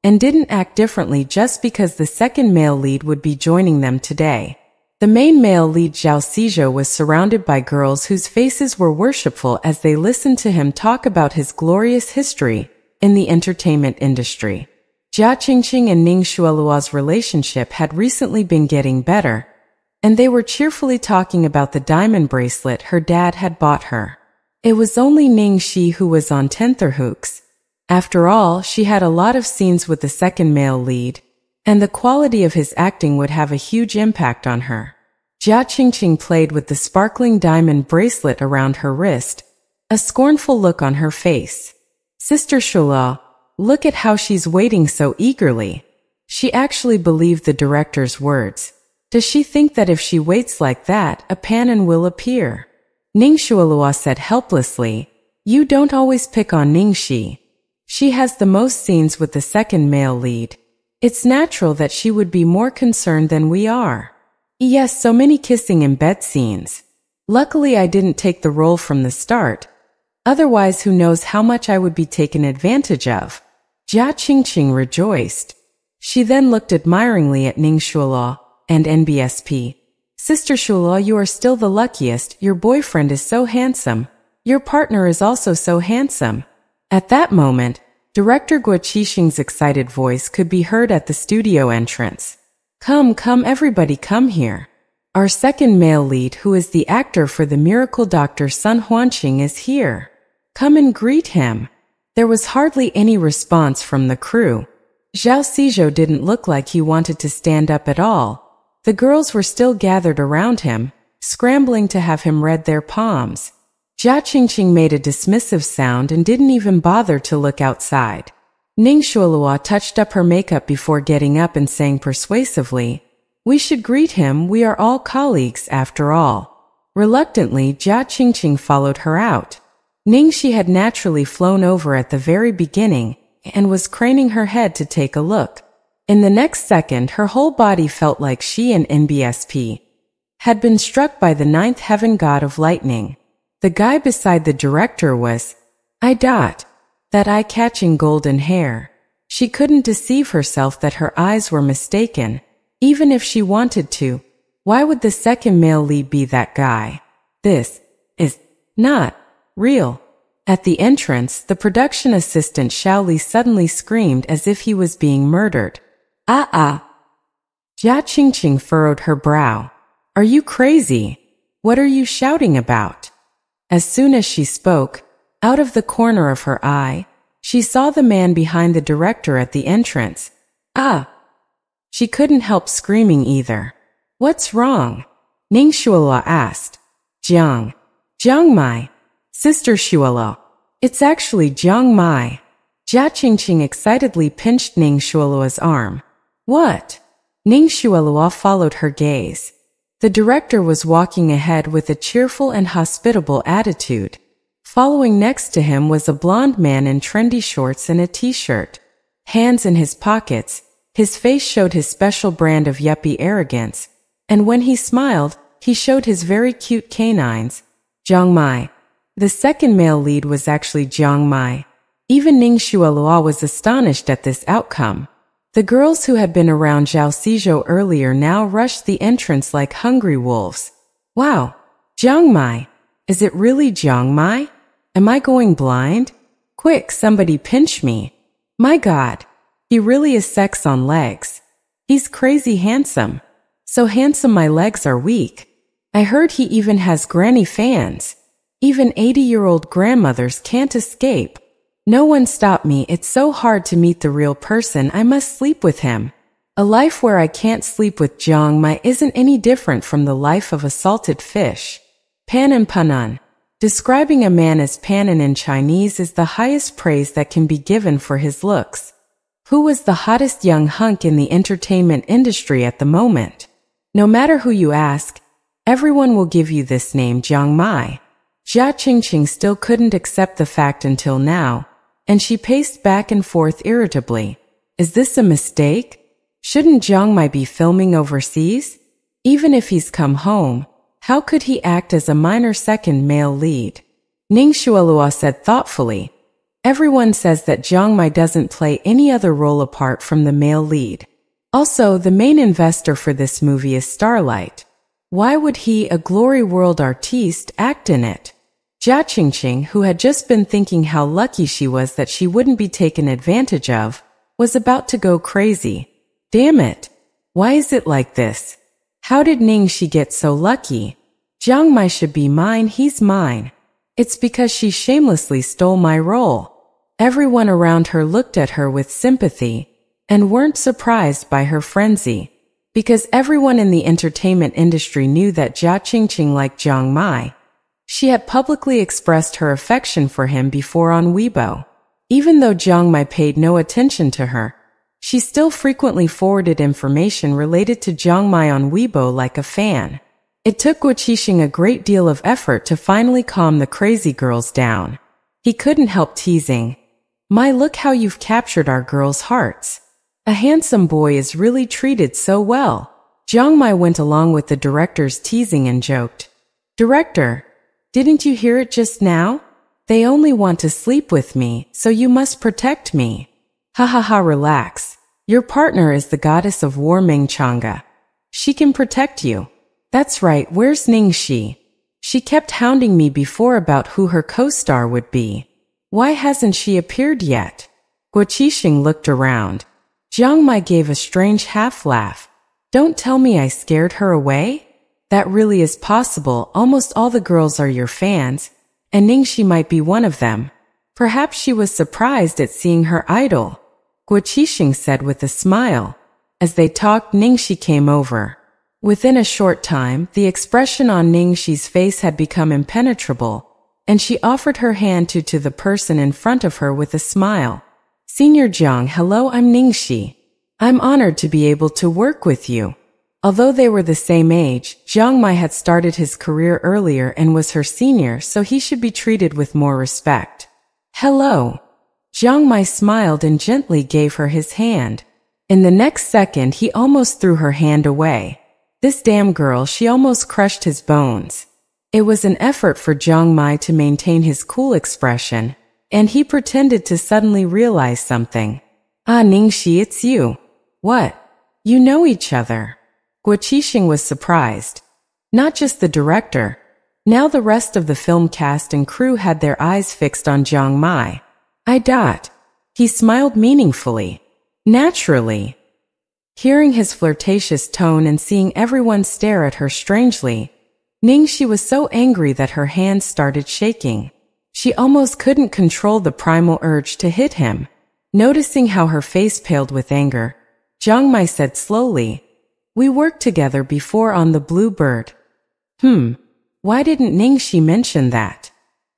and didn't act differently just because the second male lead would be joining them today. The main male lead Zhao Sizhou was surrounded by girls whose faces were worshipful as they listened to him talk about his glorious history in the entertainment industry. Jia Qingqing and Ning Shueluo's relationship had recently been getting better, and they were cheerfully talking about the diamond bracelet her dad had bought her. It was only Ning Shi who was on tenterhooks. After all, she had a lot of scenes with the second male lead, and the quality of his acting would have a huge impact on her. Jia Qingqing played with the sparkling diamond bracelet around her wrist, a scornful look on her face. Sister Shueluo, look at how she's waiting so eagerly. She actually believed the director's words. Does she think that if she waits like that, a Panin will appear? Ning Shueluo said helplessly, you don't always pick on Ning Shi. She has the most scenes with the second male lead. It's natural that she would be more concerned than we are. Yes, so many kissing in bed scenes. Luckily I didn't take the role from the start. Otherwise who knows how much I would be taken advantage of. Jia Qingqing rejoiced. She then looked admiringly at Ning Shueluo and NBSP. Sister Shueluo, you are still the luckiest. Your boyfriend is so handsome. Your partner is also so handsome. At that moment, Director Guo Qixing's excited voice could be heard at the studio entrance. Come, everybody come here. Our second male lead, who is the actor for the miracle doctor Sun Huanqing, is here. Come and greet him. There was hardly any response from the crew. Zhao Sizhou didn't look like he wanted to stand up at all. The girls were still gathered around him, scrambling to have him read their palms. Jia Qingqing made a dismissive sound and didn't even bother to look outside. Ning Shueluo touched up her makeup before getting up and saying persuasively, we should greet him, we are all colleagues after all. Reluctantly, Jia Qingqing followed her out. Ning Shi had naturally flown over at the very beginning and was craning her head to take a look. In the next second, her whole body felt like she and NBSP had been struck by the ninth heaven god of lightning. The guy beside the director was that eye-catching golden hair. She couldn't deceive herself that her eyes were mistaken, even if she wanted to. Why would the second male lead be that guy? This is not real. At the entrance, the production assistant Xiao Li suddenly screamed as if he was being murdered. Jia Qingqing furrowed her brow. Are you crazy? What are you shouting about? As soon as she spoke, out of the corner of her eye, she saw the man behind the director at the entrance. She couldn't help screaming either. What's wrong? Ning Shueluo asked. Jiang Mai. Sister Shueluo. It's actually Jiang Mai. Jia Qingqing excitedly pinched Ning Shueluo's arm. What? Ning Shueluo followed her gaze. The director was walking ahead with a cheerful and hospitable attitude. Following next to him was a blond man in trendy shorts and a t-shirt. Hands in his pockets, his face showed his special brand of yuppie arrogance, and when he smiled, he showed his very cute canines. Jiang Mai. The second male lead was actually Jiang Mai. Even Ning Shueluo was astonished at this outcome. The girls who had been around Zhao Sizhou earlier now rushed the entrance like hungry wolves. Wow! Jiang Mai! Is it really Jiang Mai? Am I going blind? Quick, somebody pinch me. My God! He really is sex on legs. He's crazy handsome. So handsome my legs are weak. I heard he even has granny fans. Even 80-year-old grandmothers can't escape. No one stop me, it's so hard to meet the real person, I must sleep with him. A life where I can't sleep with Jiang Mai isn't any different from the life of a salted fish. Panin Panan. Describing a man as Panin in Chinese is the highest praise that can be given for his looks. Who was the hottest young hunk in the entertainment industry at the moment? No matter who you ask, everyone will give you this name, Jiang Mai. Jia Qingqing still couldn't accept the fact until now, and she paced back and forth irritably. Is this a mistake? Shouldn't Jiang Mai be filming overseas? Even if he's come home, how could he act as a minor second male lead? Ning Shueluo said thoughtfully. Everyone says that Jiang Mai doesn't play any other role apart from the male lead. Also, the main investor for this movie is Starlight. Why would he, a glory world artiste, act in it? Jia Qingqing, who had just been thinking how lucky she was that she wouldn't be taken advantage of, was about to go crazy. Damn it! Why is it like this? How did Ningxi get so lucky? Jiang Mai should be mine, he's mine. It's because she shamelessly stole my role. Everyone around her looked at her with sympathy, and weren't surprised by her frenzy, because everyone in the entertainment industry knew that Jia Qingqing liked Jiang Mai. She had publicly expressed her affection for him before on Weibo. Even though Jiang Mai paid no attention to her, she still frequently forwarded information related to Jiang Mai on Weibo like a fan. It took Guo Qixing a great deal of effort to finally calm the crazy girls down. He couldn't help teasing, "My, look how you've captured our girls' hearts. A handsome boy is really treated so well." Jiang Mai went along with the director's teasing and joked, "Director, didn't you hear it just now? They only want to sleep with me, so you must protect me." "Ha ha ha, relax. Your partner is the goddess of war Ming Chang'e. She can protect you." "That's right, where's Ningxi? She kept hounding me before about who her co-star would be. Why hasn't she appeared yet?" Guo Qixing looked around. Jiang Mai gave a strange half-laugh. "Don't tell me I scared her away? That really is possible. Almost all the girls are your fans, and Ningxi might be one of them. Perhaps she was surprised at seeing her idol," Guo Qixing said with a smile. As they talked, Ningxi came over. Within a short time, the expression on Ningxi's face had become impenetrable, and she offered her hand to the person in front of her with a smile. "Senior Jiang, hello, I'm Ningxi. I'm honored to be able to work with you." Although they were the same age, Jiang Mai had started his career earlier and was her senior, so he should be treated with more respect. "Hello." Jiang Mai smiled and gently gave her his hand. In the next second, he almost threw her hand away. This damn girl, she almost crushed his bones. It was an effort for Jiang Mai to maintain his cool expression, and he pretended to suddenly realize something. "Ah, Ningxi, it's you. What? You know each other?" Guo Qixing was surprised. Not just the director. Now the rest of the film cast and crew had their eyes fixed on Jiang Mai. He smiled meaningfully. Naturally. Hearing his flirtatious tone and seeing everyone stare at her strangely, Ningxi was so angry that her hands started shaking. She almost couldn't control the primal urge to hit him. Noticing how her face paled with anger, Jiang Mai said slowly, "We worked together before on the Blue Bird." Why didn't Ningxi mention that?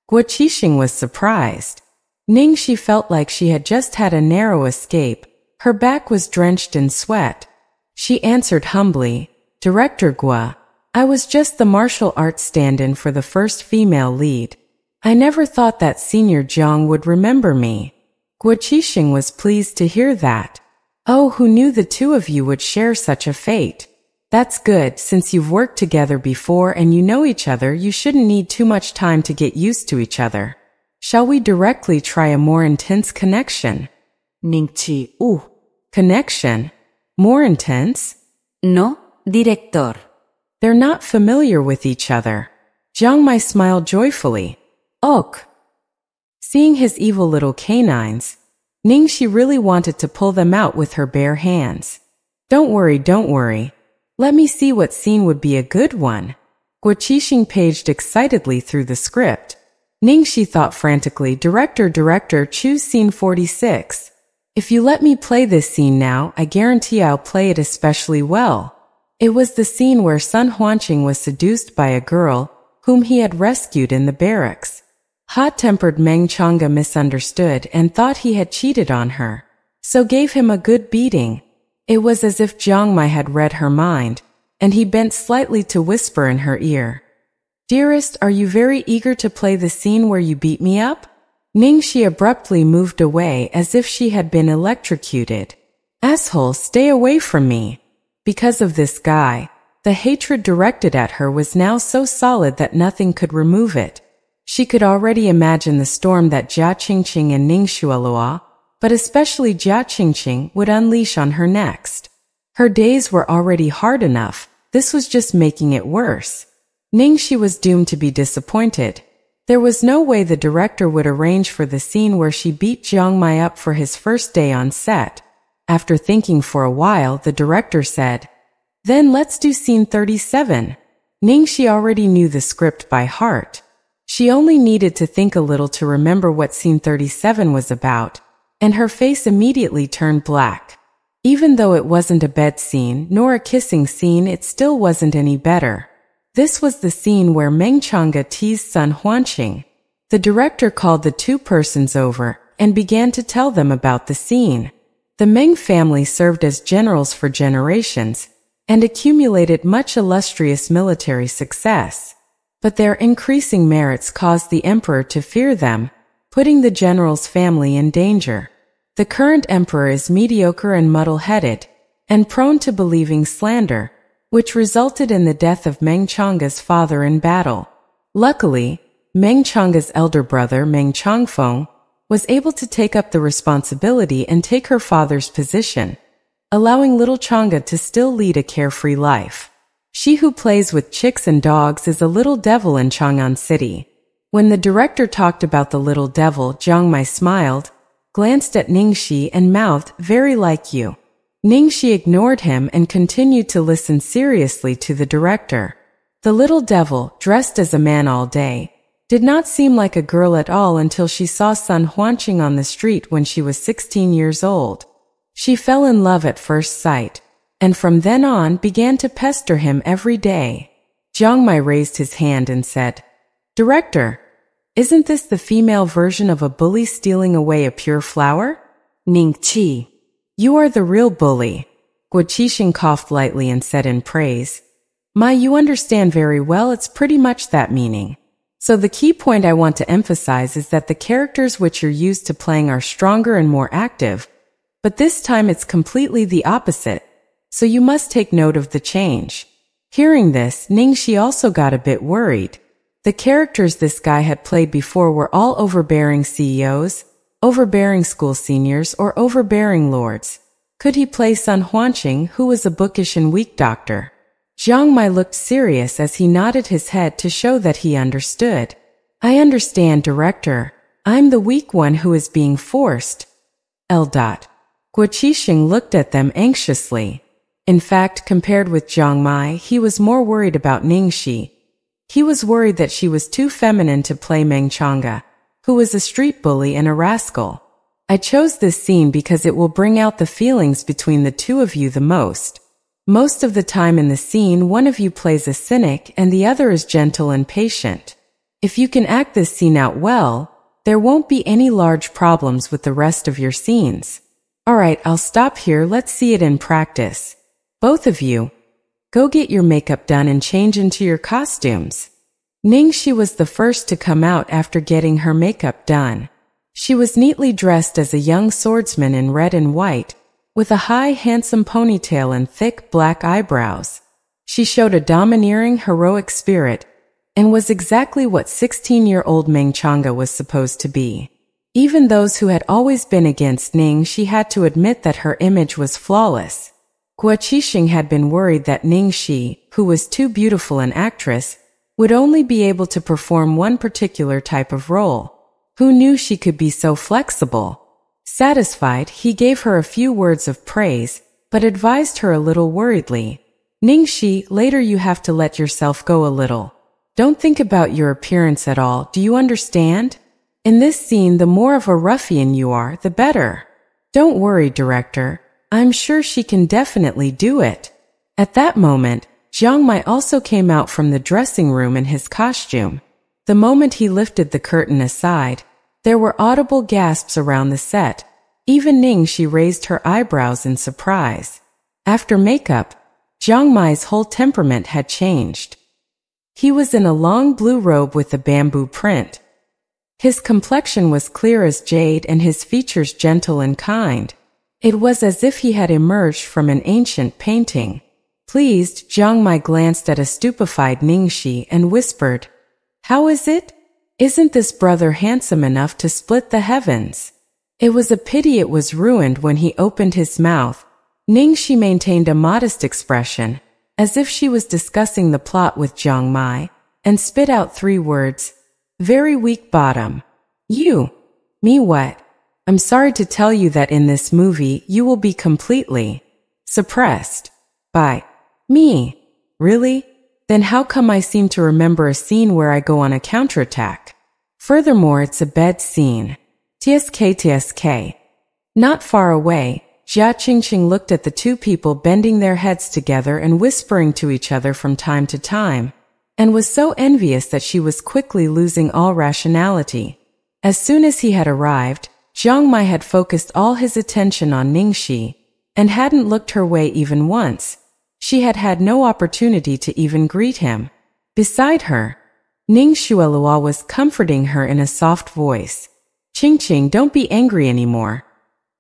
Guo Qixing was surprised. Ningxi felt like she had just had a narrow escape. Her back was drenched in sweat. She answered humbly, "Director Guo, I was just the martial arts stand-in for the first female lead. I never thought that Senior Jiang would remember me." Guo Qixing was pleased to hear that. "Oh, who knew the two of you would share such a fate? That's good, since you've worked together before and you know each other, you shouldn't need too much time to get used to each other. Shall we directly try a more intense connection?" Ningxi, Connection? More intense? No, director. They're not familiar with each other. Jiang Mai smiled joyfully. Ok. Seeing his evil little canines, Ningxi really wanted to pull them out with her bare hands. Don't worry. Let me see what scene would be a good one." Guo Qixing paged excitedly through the script. Ningxi thought frantically, Director, choose scene 46. If you let me play this scene now, I guarantee I'll play it especially well." It was the scene where Sun Huanqing was seduced by a girl whom he had rescued in the barracks. Hot-tempered Meng Chang'e misunderstood and thought he had cheated on her, so gave him a good beating. It was as if Jiang Mai had read her mind, and he bent slightly to whisper in her ear, "Dearest, are you very eager to play the scene where you beat me up?" Ningxi abruptly moved away as if she had been electrocuted. "Asshole, stay away from me." Because of this guy, the hatred directed at her was now so solid that nothing could remove it. She could already imagine the storm that Jia Qingqing and Ningxuelua, but especially Jia Qingqing, would unleash on her next. Her days were already hard enough, This was just making it worse. Ningxi was doomed to be disappointed. There was no way the director would arrange for the scene where she beat Jiang Mai up for his first day on set. After thinking for a while, the director said, "Then let's do scene 37. Ningxi already knew the script by heart. She only needed to think a little to remember what scene 37 was about, and her face immediately turned black. Even though it wasn't a bed scene nor a kissing scene, it still wasn't any better. This was the scene where Meng Chang'e teased Sun Huanqing. The director called the two persons over and began to tell them about the scene. The Meng family served as generals for generations and accumulated much illustrious military success. But their increasing merits caused the emperor to fear them, putting the general's family in danger. The current emperor is mediocre and muddle-headed, and prone to believing slander, which resulted in the death of Meng Chang'e's father in battle. Luckily, Meng Chang'e's elder brother Meng Changfeng was able to take up the responsibility and take her father's position, allowing little Chang'e to still lead a carefree life. She who plays with chicks and dogs is a little devil in Chang'an City. When the director talked about the little devil, Jiang Mai smiled, glanced at Ningxi and mouthed, "Very like you." Ningxi ignored him and continued to listen seriously to the director. The little devil, dressed as a man all day, did not seem like a girl at all until she saw Sun Huanqing on the street when she was 16 years old. She fell in love at first sight, and from then on began to pester him every day. Jiang Mai raised his hand and said, "Director, isn't this the female version of a bully stealing away a pure flower?" Ningxi. "You are the real bully." Guo Qixing coughed lightly and said in praise, "Ma, you understand very well, it's pretty much that meaning. So the key point I want to emphasize is that the characters which you're used to playing are stronger and more active, but this time it's completely the opposite, so you must take note of the change." Hearing this, Ningxi also got a bit worried. The characters this guy had played before were all overbearing CEOs, overbearing school seniors, or overbearing lords. Could he play Sun Huanqing, who was a bookish and weak doctor? Jiang Mai looked serious as he nodded his head to show that he understood. "I understand, director. I'm the weak one who is being forced." Guo Qixing looked at them anxiously. In fact, compared with Jiang Mai, he was more worried about Ningxi. He was worried that she was too feminine to play Meng Chang'e, who was a street bully and a rascal. "I chose this scene because it will bring out the feelings between the two of you the most. Most of the time in the scene, one of you plays a cynic and the other is gentle and patient. If you can act this scene out well, there won't be any large problems with the rest of your scenes." "Alright, I'll stop here, let's see it in practice. Both of you, go get your makeup done and change into your costumes." Ningxi was the first to come out after getting her makeup done. She was neatly dressed as a young swordsman in red and white, with a high, handsome ponytail and thick, black eyebrows. She showed a domineering, heroic spirit, and was exactly what 16-year-old Meng Chang'e was supposed to be. Even those who had always been against Ningxi had to admit that her image was flawless. Guo Qixing had been worried that Ningxi, who was too beautiful an actress, would only be able to perform one particular type of role. Who knew she could be so flexible? Satisfied, he gave her a few words of praise, but advised her a little worriedly, "Ningxi, later you have to let yourself go a little. Don't think about your appearance at all, do you understand? In this scene, the more of a ruffian you are, the better." "Don't worry, director. I'm sure she can definitely do it." At that moment, Jiang Mai also came out from the dressing room in his costume. The moment he lifted the curtain aside, there were audible gasps around the set. Even Ningxi raised her eyebrows in surprise. After makeup, Jiang Mai's whole temperament had changed. He was in a long blue robe with a bamboo print. His complexion was clear as jade and his features gentle and kind. It was as if he had emerged from an ancient painting. Pleased, Jiang Mai glanced at a stupefied Ningxi and whispered, "How is it? Isn't this brother handsome enough to split the heavens?" It was a pity it was ruined when he opened his mouth. Ningxi maintained a modest expression, as if she was discussing the plot with Jiang Mai, and spit out 3 words. Very weak bottom. You. Me what? I'm sorry to tell you that in this movie you will be completely suppressed by me. Really? Then how come I seem to remember a scene where I go on a counterattack? Furthermore, it's a bed scene. TSK. Not far away, Jia Qingqing looked at the 2 people bending their heads together and whispering to each other from time to time, and was so envious that she was quickly losing all rationality. As soon as he had arrived, Jiang Mai had focused all his attention on Ningxi, and hadn't looked her way even once. She had had no opportunity to even greet him. Beside her, Ning Xuelua was comforting her in a soft voice. Qingqing, don't be angry anymore.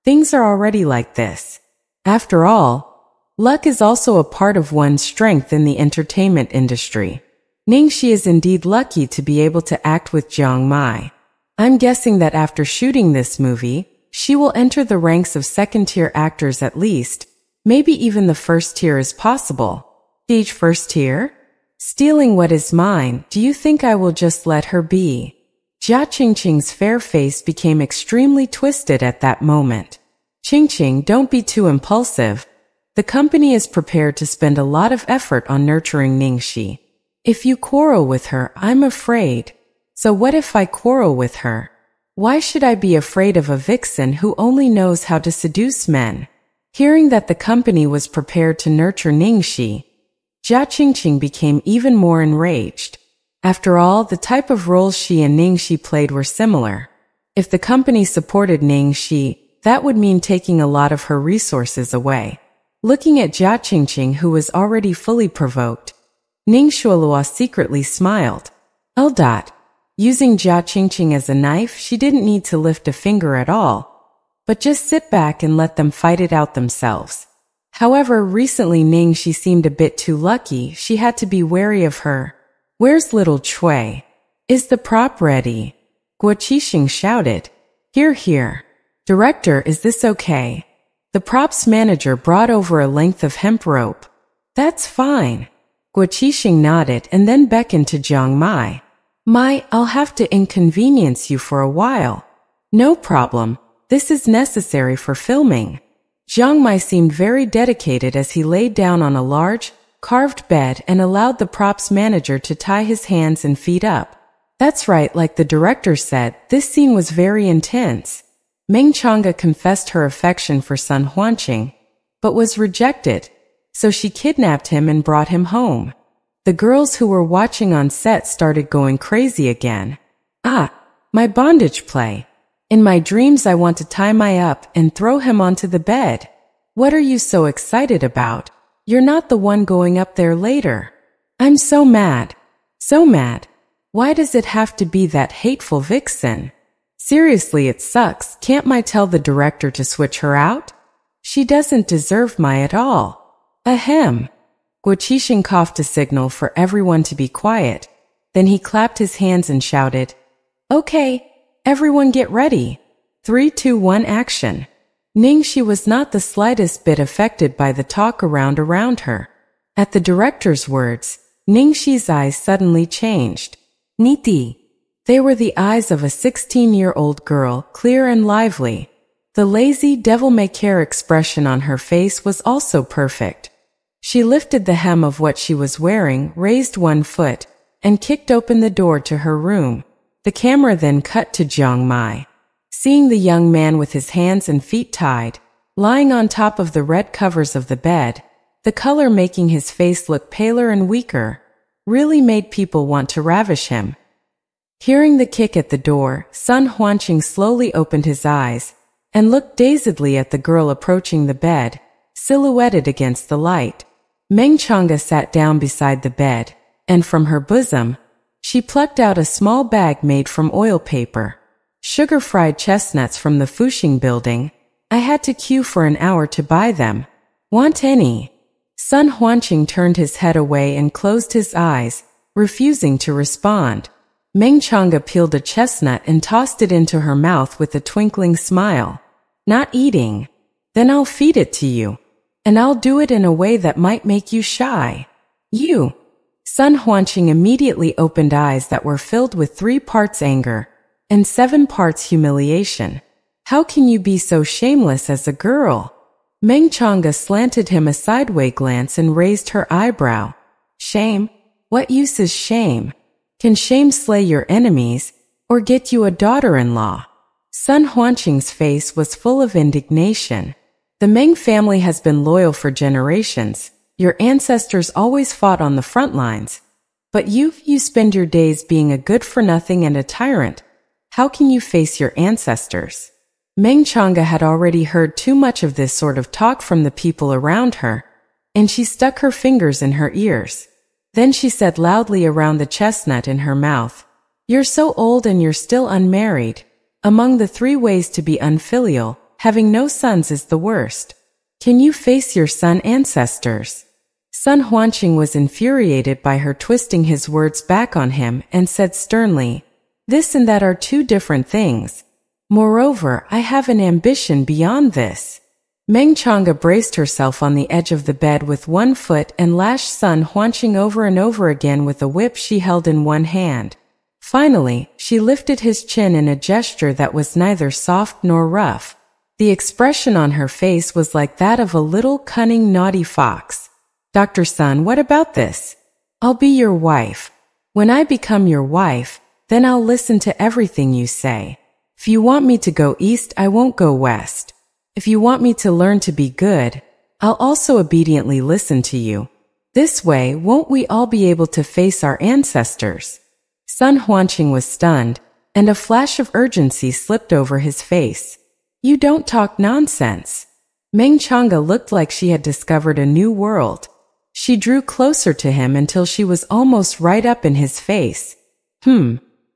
Things are already like this. After all, luck is also a part of one's strength in the entertainment industry. Ningxi is indeed lucky to be able to act with Jiang Mai. I'm guessing that after shooting this movie, she will enter the ranks of second-tier actors at least. Maybe even the first tier is possible. Stage first tier? Stealing what is mine, do you think I will just let her be? Jia Qingqing's fair face became extremely twisted at that moment. Qingqing, don't be too impulsive. The company is prepared to spend a lot of effort on nurturing Ningxi. If you quarrel with her, I'm afraid. So what if I quarrel with her? Why should I be afraid of a vixen who only knows how to seduce men? Hearing that the company was prepared to nurture Ningxi, Jia Qingqing became even more enraged. After all, the type of roles she and Ningxi played were similar. If the company supported Ningxi, that would mean taking a lot of her resources away. Looking at Jia Qingqing, who was already fully provoked, Ning Xuelua secretly smiled. Using Jia Qingqing as a knife, she didn't need to lift a finger at all, but just sit back and let them fight it out themselves. However, recently Ningxi seemed a bit too lucky. She had to be wary of her. Where's little Cui? Is the prop ready? Guo Qixing shouted. Here. Director, is this okay? The props manager brought over a length of hemp rope. That's fine. Guo Qixing nodded and then beckoned to Jiang Mai. I'll have to inconvenience you for a while. No problem. This is necessary for filming. Jiang Mai seemed very dedicated as he laid down on a large, carved bed and allowed the props manager to tie his hands and feet up. That's right, like the director said, this scene was very intense. Meng Chang'e confessed her affection for Sun Huanqing, but was rejected, so she kidnapped him and brought him home. The girls who were watching on set started going crazy again. My bondage play. In my dreams I want to tie Mai up and throw him onto the bed. What are you so excited about? You're not the one going up there later. I'm so mad. So mad. Why does it have to be that hateful vixen? Seriously, it sucks. Can't Mai tell the director to switch her out? She doesn't deserve Mai at all. Ahem. Guo Qixing coughed a signal for everyone to be quiet. Then he clapped his hands and shouted, Okay, everyone get ready. 3, 2, 1, action. Ningxi was not the slightest bit affected by the talk around her. At the director's words, Ningxi's eyes suddenly changed. Niti. They were the eyes of a 16-year-old girl, clear and lively. The lazy, devil-may-care expression on her face was also perfect. She lifted the hem of what she was wearing, raised one foot, and kicked open the door to her room. The camera then cut to Jiang Mai. Seeing the young man with his hands and feet tied, lying on top of the red covers of the bed, the color making his face look paler and weaker, really made people want to ravish him. Hearing the kick at the door, Sun Huanqing slowly opened his eyes and looked dazedly at the girl approaching the bed, silhouetted against the light. Meng Chang'e sat down beside the bed, and from her bosom, she plucked out a small bag made from oil paper. Sugar-fried chestnuts from the Fuxing building. I had to queue for an hour to buy them. Want any? Sun Huanqing turned his head away and closed his eyes, refusing to respond. Meng Chang'e peeled a chestnut and tossed it into her mouth with a twinkling smile. Not eating? Then I'll feed it to you. And I'll do it in a way that might make you shy. You. Sun Huanqing immediately opened eyes that were filled with 3 parts anger and 7 parts humiliation. How can you be so shameless as a girl? Meng Chang'e slanted him a sideways glance and raised her eyebrow. Shame? What use is shame? Can shame slay your enemies, or get you a daughter-in-law? Sun Huanqing's face was full of indignation. The Meng family has been loyal for generations. Your ancestors always fought on the front lines. But you spend your days being a good-for-nothing and a tyrant. How can you face your ancestors? Meng Chang'e had already heard too much of this sort of talk from the people around her, and she stuck her fingers in her ears. Then she said loudly around the chestnut in her mouth, "You're so old and you're still unmarried. Among the 3 ways to be unfilial, having no sons is the worst. Can you face your son ancestors?" Sun Huanqing was infuriated by her twisting his words back on him and said sternly, "This and that are 2 different things. Moreover, I have an ambition beyond this." Meng Chang'e braced herself on the edge of the bed with 1 foot and lashed Sun Huanqing over and over again with a whip she held in 1 hand. Finally, she lifted his chin in a gesture that was neither soft nor rough. The expression on her face was like that of a little cunning naughty fox. "Dr. Sun, what about this? I'll be your wife. When I become your wife, then I'll listen to everything you say. If you want me to go east, I won't go west. If you want me to learn to be good, I'll also obediently listen to you. This way, won't we all be able to face our ancestors?" Sun Huanqing was stunned, and a flash of urgency slipped over his face. "You don't talk nonsense." Meng Chang'e looked like she had discovered a new world. She drew closer to him until she was almost right up in his face.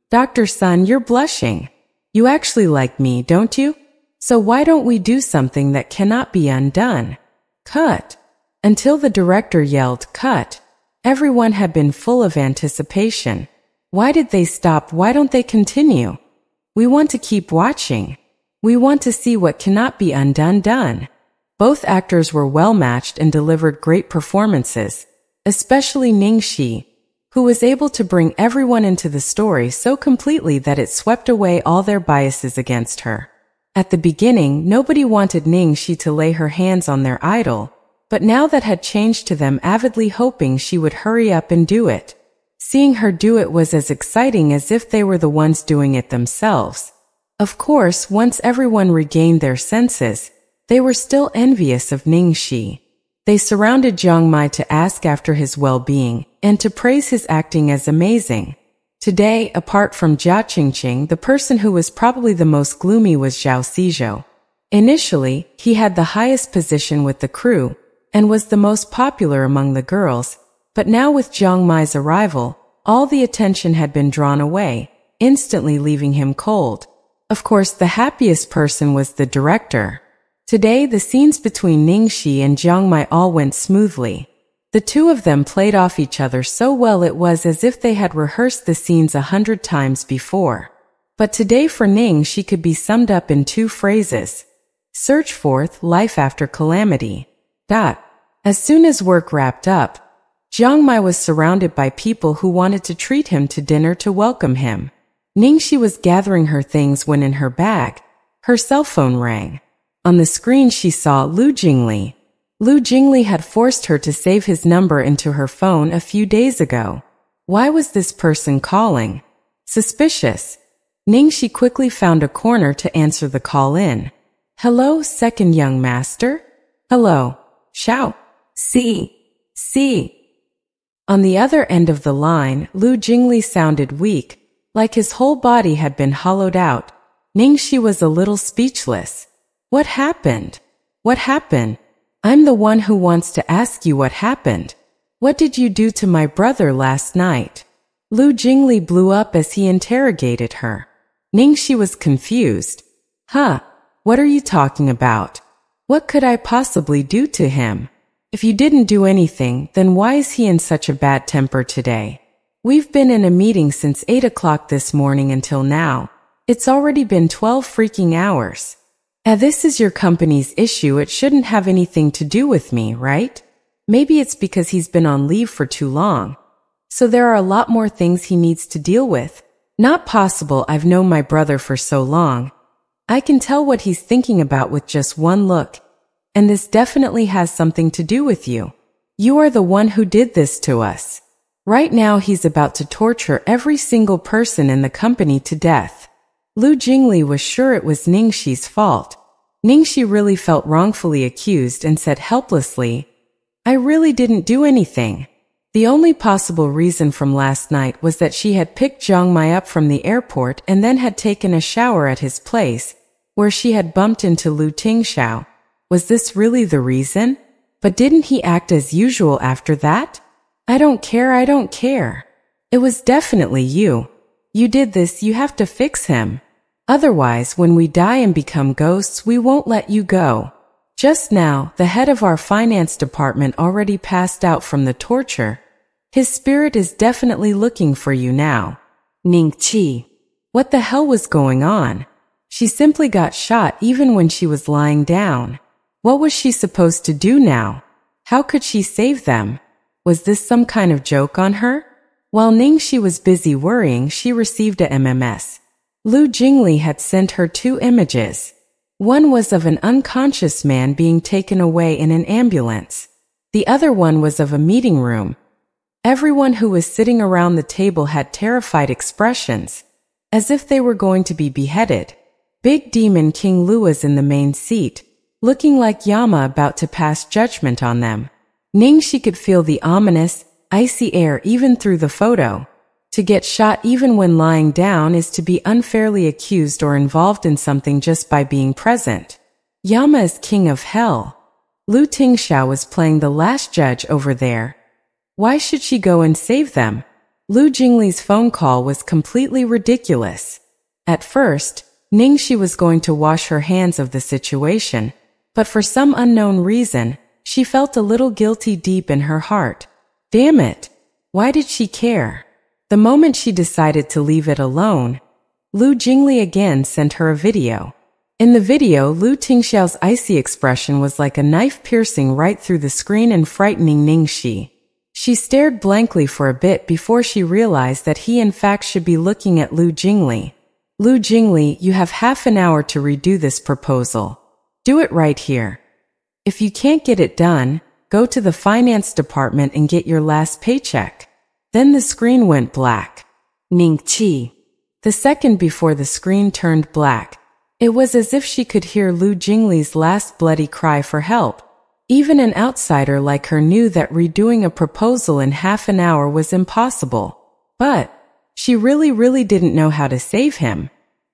Dr. Sun, you're blushing. You actually like me, don't you? So why don't we do something that cannot be undone? Cut." Until the director yelled, "Cut," everyone had been full of anticipation. Why did they stop? Why don't they continue? We want to keep watching. We want to see what cannot be undone done. Both actors were well matched and delivered great performances, especially Ningxi, who was able to bring everyone into the story so completely that it swept away all their biases against her. At the beginning, nobody wanted Ningxi to lay her hands on their idol, but now that had changed to them avidly hoping she would hurry up and do it. Seeing her do it was as exciting as if they were the ones doing it themselves. Of course, once everyone regained their senses, they were still envious of Ningxi. They surrounded Jiang Mai to ask after his well-being and to praise his acting as amazing. Today, apart from Jia Qingqing, the person who was probably the most gloomy was Zhao Xizhou. Initially, he had the highest position with the crew and was the most popular among the girls, but now with Jiang Mai's arrival, all the attention had been drawn away, instantly leaving him cold. Of course, the happiest person was the director. Today, the scenes between Ningxi and Jiang Mai all went smoothly. The 2 of them played off each other so well it was as if they had rehearsed the scenes 100 times before. But today for Ning, she could be summed up in 2 phrases. Search forth life after calamity. As soon as work wrapped up, Jiang Mai was surrounded by people who wanted to treat him to dinner to welcome him. Ningxi was gathering her things when in her bag, her cell phone rang. On the screen she saw Lu Jingli. Lu Jingli had forced her to save his number into her phone a few days ago. Why was this person calling? Suspicious. Ningxi quickly found a corner to answer the call in. "Hello, second young master?" "Hello." "Xiao." See. On the other end of the line, Lu Jingli sounded weak, like his whole body had been hollowed out. Ningxi was a little speechless. What happened? What happened? I'm the one who wants to ask you what happened. What did you do to my brother last night? Lu Jingli blew up as he interrogated her. Ningxi was confused. What are you talking about? What could I possibly do to him? If you didn't do anything, then why is he in such a bad temper today? We've been in a meeting since 8 o'clock this morning until now. It's already been 12 freaking hours. This is your company's issue. It shouldn't have anything to do with me, right? Maybe it's because he's been on leave for too long. So there are a lot more things he needs to deal with. Not possible. I've known my brother for so long. I can tell what he's thinking about with just one look. And this definitely has something to do with you. You are the one who did this to us. Right now he's about to torture every single person in the company to death. Lu Jingli was sure it was Ningxi's fault. Ningxi really felt wrongfully accused and said helplessly, I really didn't do anything. The only possible reason from last night was that she had picked Zhang Mai up from the airport and then had taken a shower at his place, where she had bumped into Lu Tingxiao. Was this really the reason? But didn't he act as usual after that? I don't care. It was definitely you. You did this, you have to fix him. Otherwise, when we die and become ghosts, we won't let you go. Just now, the head of our finance department already passed out from the torture. His spirit is definitely looking for you now. Ningqi. What the hell was going on? She simply got shot even when she was lying down. What was she supposed to do now? How could she save them? Was this some kind of joke on her? While Ningxi was busy worrying, she received a MMS. Lu Jingli had sent her 2 images. One was of an unconscious man being taken away in an ambulance. The other one was of a meeting room. Everyone who was sitting around the table had terrified expressions, as if they were going to be beheaded. Big Demon King Lu was in the main seat, looking like Yama about to pass judgment on them. Ningxi could feel the ominous, icy air even through the photo. To get shot even when lying down is to be unfairly accused or involved in something just by being present. Yama is king of hell. Lu Tingxiao was playing the last judge over there. Why should she go and save them? Lu Jingli's phone call was completely ridiculous. At first, Ningxi was going to wash her hands of the situation, but for some unknown reason, she felt a little guilty deep in her heart. Damn it! Why did she care? The moment she decided to leave it alone, Lu Jingli again sent her a video. In the video, Lu Tingxiao's icy expression was like a knife piercing right through the screen and frightening Ningxi. She stared blankly for a bit before she realized that he in fact should be looking at Lu Jingli. Lu Jingli, you have half an hour to redo this proposal. Do it right here. If you can't get it done, go to the finance department and get your last paycheck. Then the screen went black. Ningqi. The second before the screen turned black, it was as if she could hear Lu Jingli's last bloody cry for help. Even an outsider like her knew that redoing a proposal in half an hour was impossible. But she really didn't know how to save him.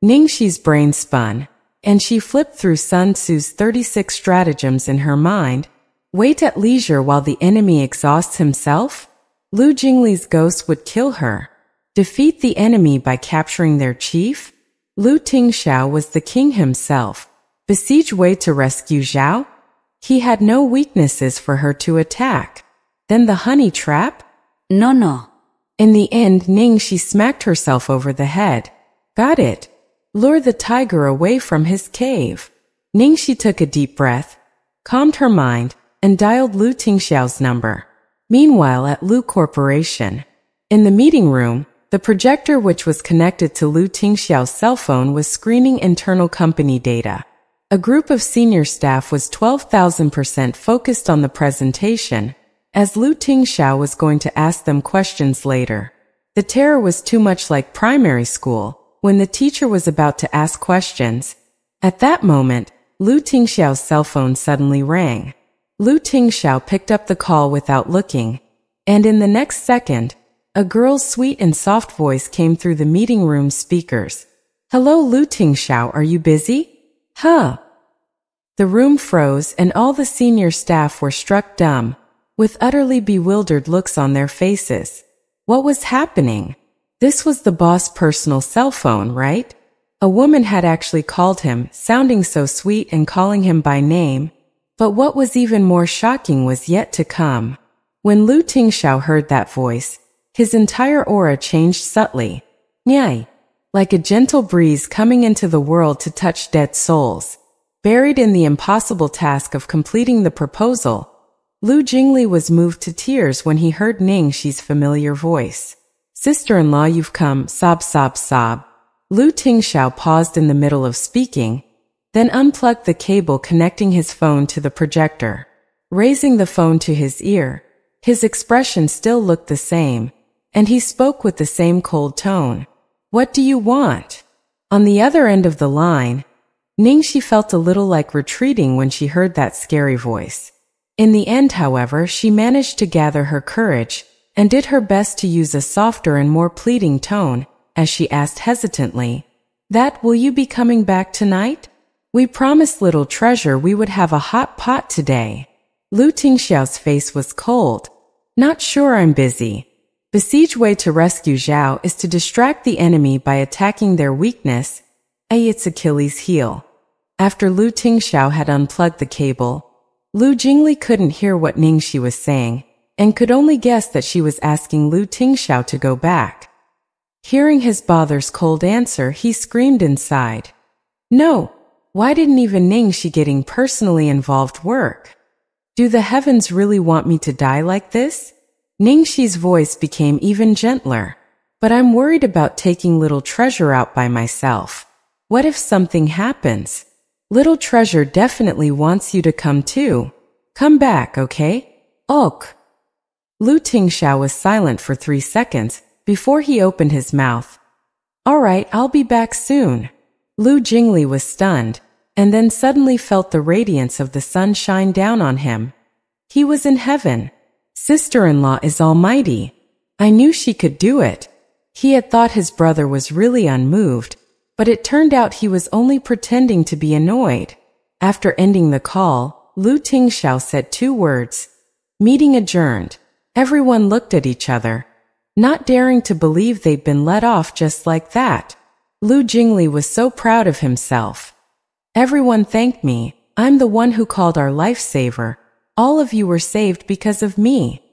Ningxi's brain spun, and she flipped through Sun Tzu's 36 stratagems in her mind. Wait at leisure while the enemy exhausts himself? Lu Jingli's ghost would kill her. Defeat the enemy by capturing their chief? Lu Tingxiao was the king himself. Besiege Wei to rescue Zhao? He had no weaknesses for her to attack. Then the honey trap? No. In the end, Ningxi smacked herself over the head. Got it. Lure the tiger away from his cave. Ningxi took a deep breath, calmed her mind, and dialed Lu Tingxiao's number. Meanwhile, at Lu Corporation, in the meeting room, the projector which was connected to Lu Tingxiao's cell phone was screening internal company data. A group of senior staff was 12,000% focused on the presentation, as Lu Tingxiao was going to ask them questions later. The terror was too much like primary school, when the teacher was about to ask questions. At that moment, Lu Tingxiao's cell phone suddenly rang. Lu Tingxiao picked up the call without looking, and in the next second, a girl's sweet and soft voice came through the meeting room speakers. Hello Lu Tingxiao, are you busy? Huh? The room froze and all the senior staff were struck dumb, with utterly bewildered looks on their faces. What was happening? This was the boss' personal cell phone, right? A woman had actually called him, sounding so sweet and calling him by name. But what was even more shocking was yet to come. When Lu Tingxiao heard that voice, his entire aura changed subtly. Nyai, like a gentle breeze coming into the world to touch dead souls. Buried in the impossible task of completing the proposal, Lu Jingli was moved to tears when he heard Ningxi's familiar voice. Sister-in-law, you've come, sob, sob, sob. Lu Tingxiao paused in the middle of speaking, then unplugged the cable connecting his phone to the projector. Raising the phone to his ear, his expression still looked the same, and he spoke with the same cold tone. What do you want? On the other end of the line, Ningxi felt a little like retreating when she heard that scary voice. In the end, however, she managed to gather her courage and did her best to use a softer and more pleading tone as she asked hesitantly, will you be coming back tonight? We promised little treasure we would have a hot pot today. Lu Tingxiao's face was cold. Not sure, I'm busy. Besieged way to rescue Zhao is to distract the enemy by attacking their weakness, its Achilles heel. After Lu Tingxiao had unplugged the cable, Lu Jingli couldn't hear what Ningxi was saying and could only guess that she was asking Lu Tingxiao to go back. Hearing his father's cold answer, he screamed inside. No, why didn't even Ningxi getting personally involved work? Do the heavens really want me to die like this? Ningxi's voice became even gentler. But I'm worried about taking little treasure out by myself. What if something happens? Little treasure definitely wants you to come too. Come back, okay? Ok. Lu Tingxiao was silent for 3 seconds before he opened his mouth. All right, I'll be back soon. Lu Jingli was stunned, and then suddenly felt the radiance of the sun shine down on him. He was in heaven. Sister-in-law is almighty. I knew she could do it. He had thought his brother was really unmoved, but it turned out he was only pretending to be annoyed. After ending the call, Lu Tingxiao said 2 words. Meeting adjourned. Everyone looked at each other, not daring to believe they'd been let off just like that. Lu Jingli was so proud of himself. Everyone thanked me. I'm the one who called our lifesaver. All of you were saved because of me.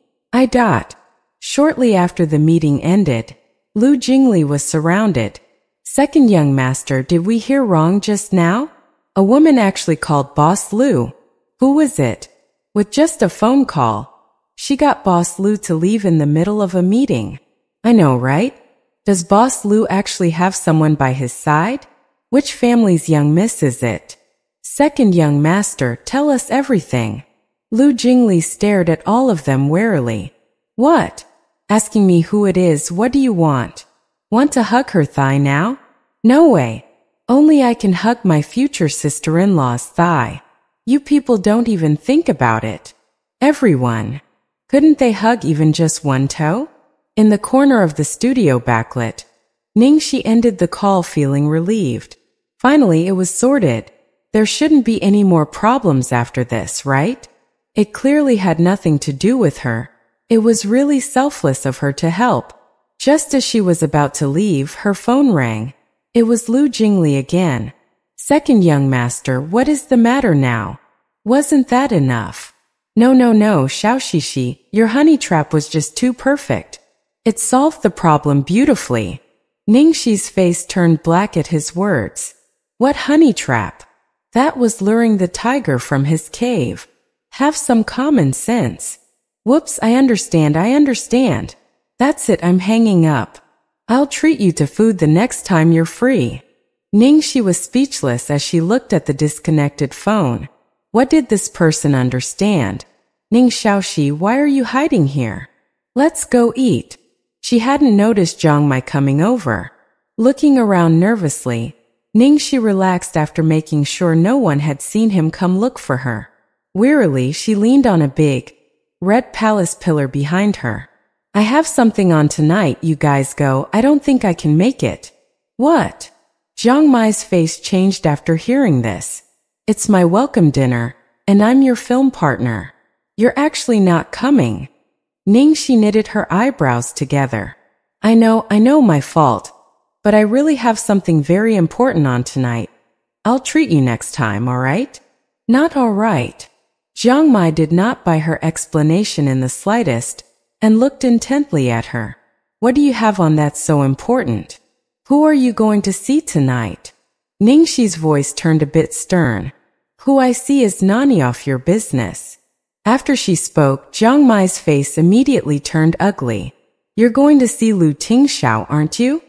Shortly after the meeting ended, Lu Jingli was surrounded. Second young master, did we hear wrong just now? A woman actually called Boss Lu. Who was it? With just a phone call, she got Boss Lu to leave in the middle of a meeting. I know, right? Does Boss Lu actually have someone by his side? Which family's young miss is it? Second young master, tell us everything. Lu Jingli stared at all of them warily. What? Asking me who it is, what do you want? Want to hug her thigh now? No way. Only I can hug my future sister-in-law's thigh. You people don't even think about it. Everyone. Couldn't they hug even just one toe? In the corner of the studio backlit, Ningxi ended the call feeling relieved. Finally, it was sorted. There shouldn't be any more problems after this, right? It clearly had nothing to do with her. It was really selfless of her to help. Just as she was about to leave, her phone rang. It was Lu Jingli again. Second young master, what is the matter now? Wasn't that enough? No, Xiaoxishi, your honey trap was just too perfect. It solved the problem beautifully. Ningxi's face turned black at his words. What honey trap? That was luring the tiger from his cave. Have some common sense. Whoops, I understand. That's it, I'm hanging up. I'll treat you to food the next time you're free. Ningxi was speechless as she looked at the disconnected phone. What did this person understand? Ning Xiaoxi, why are you hiding here? Let's go eat. She hadn't noticed Zhang Mai coming over. Looking around nervously, Ningxi relaxed after making sure no one had seen him come look for her. Wearily, she leaned on a big, red palace pillar behind her. I have something on tonight, you guys go. I don't think I can make it. What? Zhang Mai's face changed after hearing this. It's my welcome dinner, and I'm your film partner. You're actually not coming. Ningxi knitted her eyebrows together. I know, my fault. But I really have something very important on tonight. I'll treat you next time, alright? Not alright. Zhang Mai did not buy her explanation in the slightest, and looked intently at her. What do you have on that's so important? Who are you going to see tonight? Ningxi's voice turned a bit stern. Who I see is none of your business. After she spoke, Jiang Mai's face immediately turned ugly. You're going to see Lu Tingxiao, aren't you?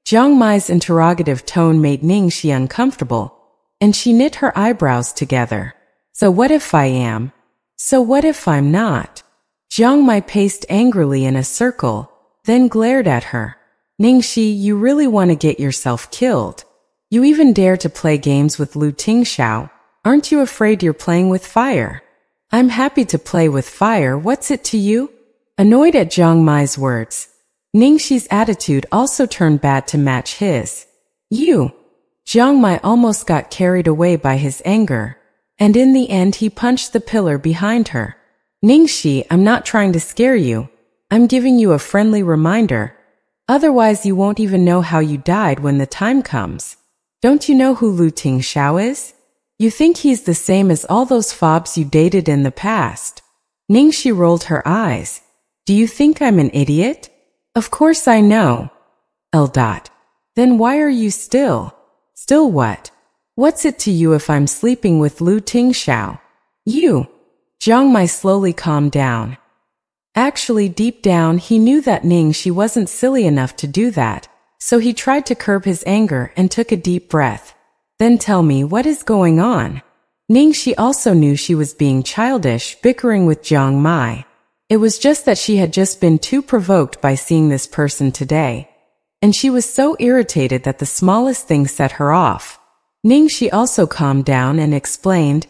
Jiang Mai's interrogative tone made Ningxi uncomfortable, and she knit her eyebrows together. So what if I am? So what if I'm not? Jiang Mai paced angrily in a circle, then glared at her. Ningxi, you really want to get yourself killed. You even dare to play games with Lu Tingxiao. Aren't you afraid you're playing with fire? I'm happy to play with fire, what's it to you? Annoyed at Jiang Mai's words, Ningxi's attitude also turned bad to match his. You! Jiang Mai almost got carried away by his anger, and in the end he punched the pillar behind her. Ningxi, I'm not trying to scare you. I'm giving you a friendly reminder. Otherwise you won't even know how you died when the time comes. Don't you know who Lu Tingxiao is? You think he's the same as all those fobs you dated in the past. Ningxi rolled her eyes. Do you think I'm an idiot? Of course I know. L. Then why are you still? Still what? What's it to you if I'm sleeping with Lu Tingxiao? You. Jiang Mai slowly calmed down. Actually, deep down, he knew that Ningxi wasn't silly enough to do that, so he tried to curb his anger and took a deep breath. Then tell me, what is going on? Ningxi also knew she was being childish, bickering with Jiang Mai. It was just that she had just been too provoked by seeing this person today, and she was so irritated that the smallest thing set her off. Ningxi also calmed down and explained,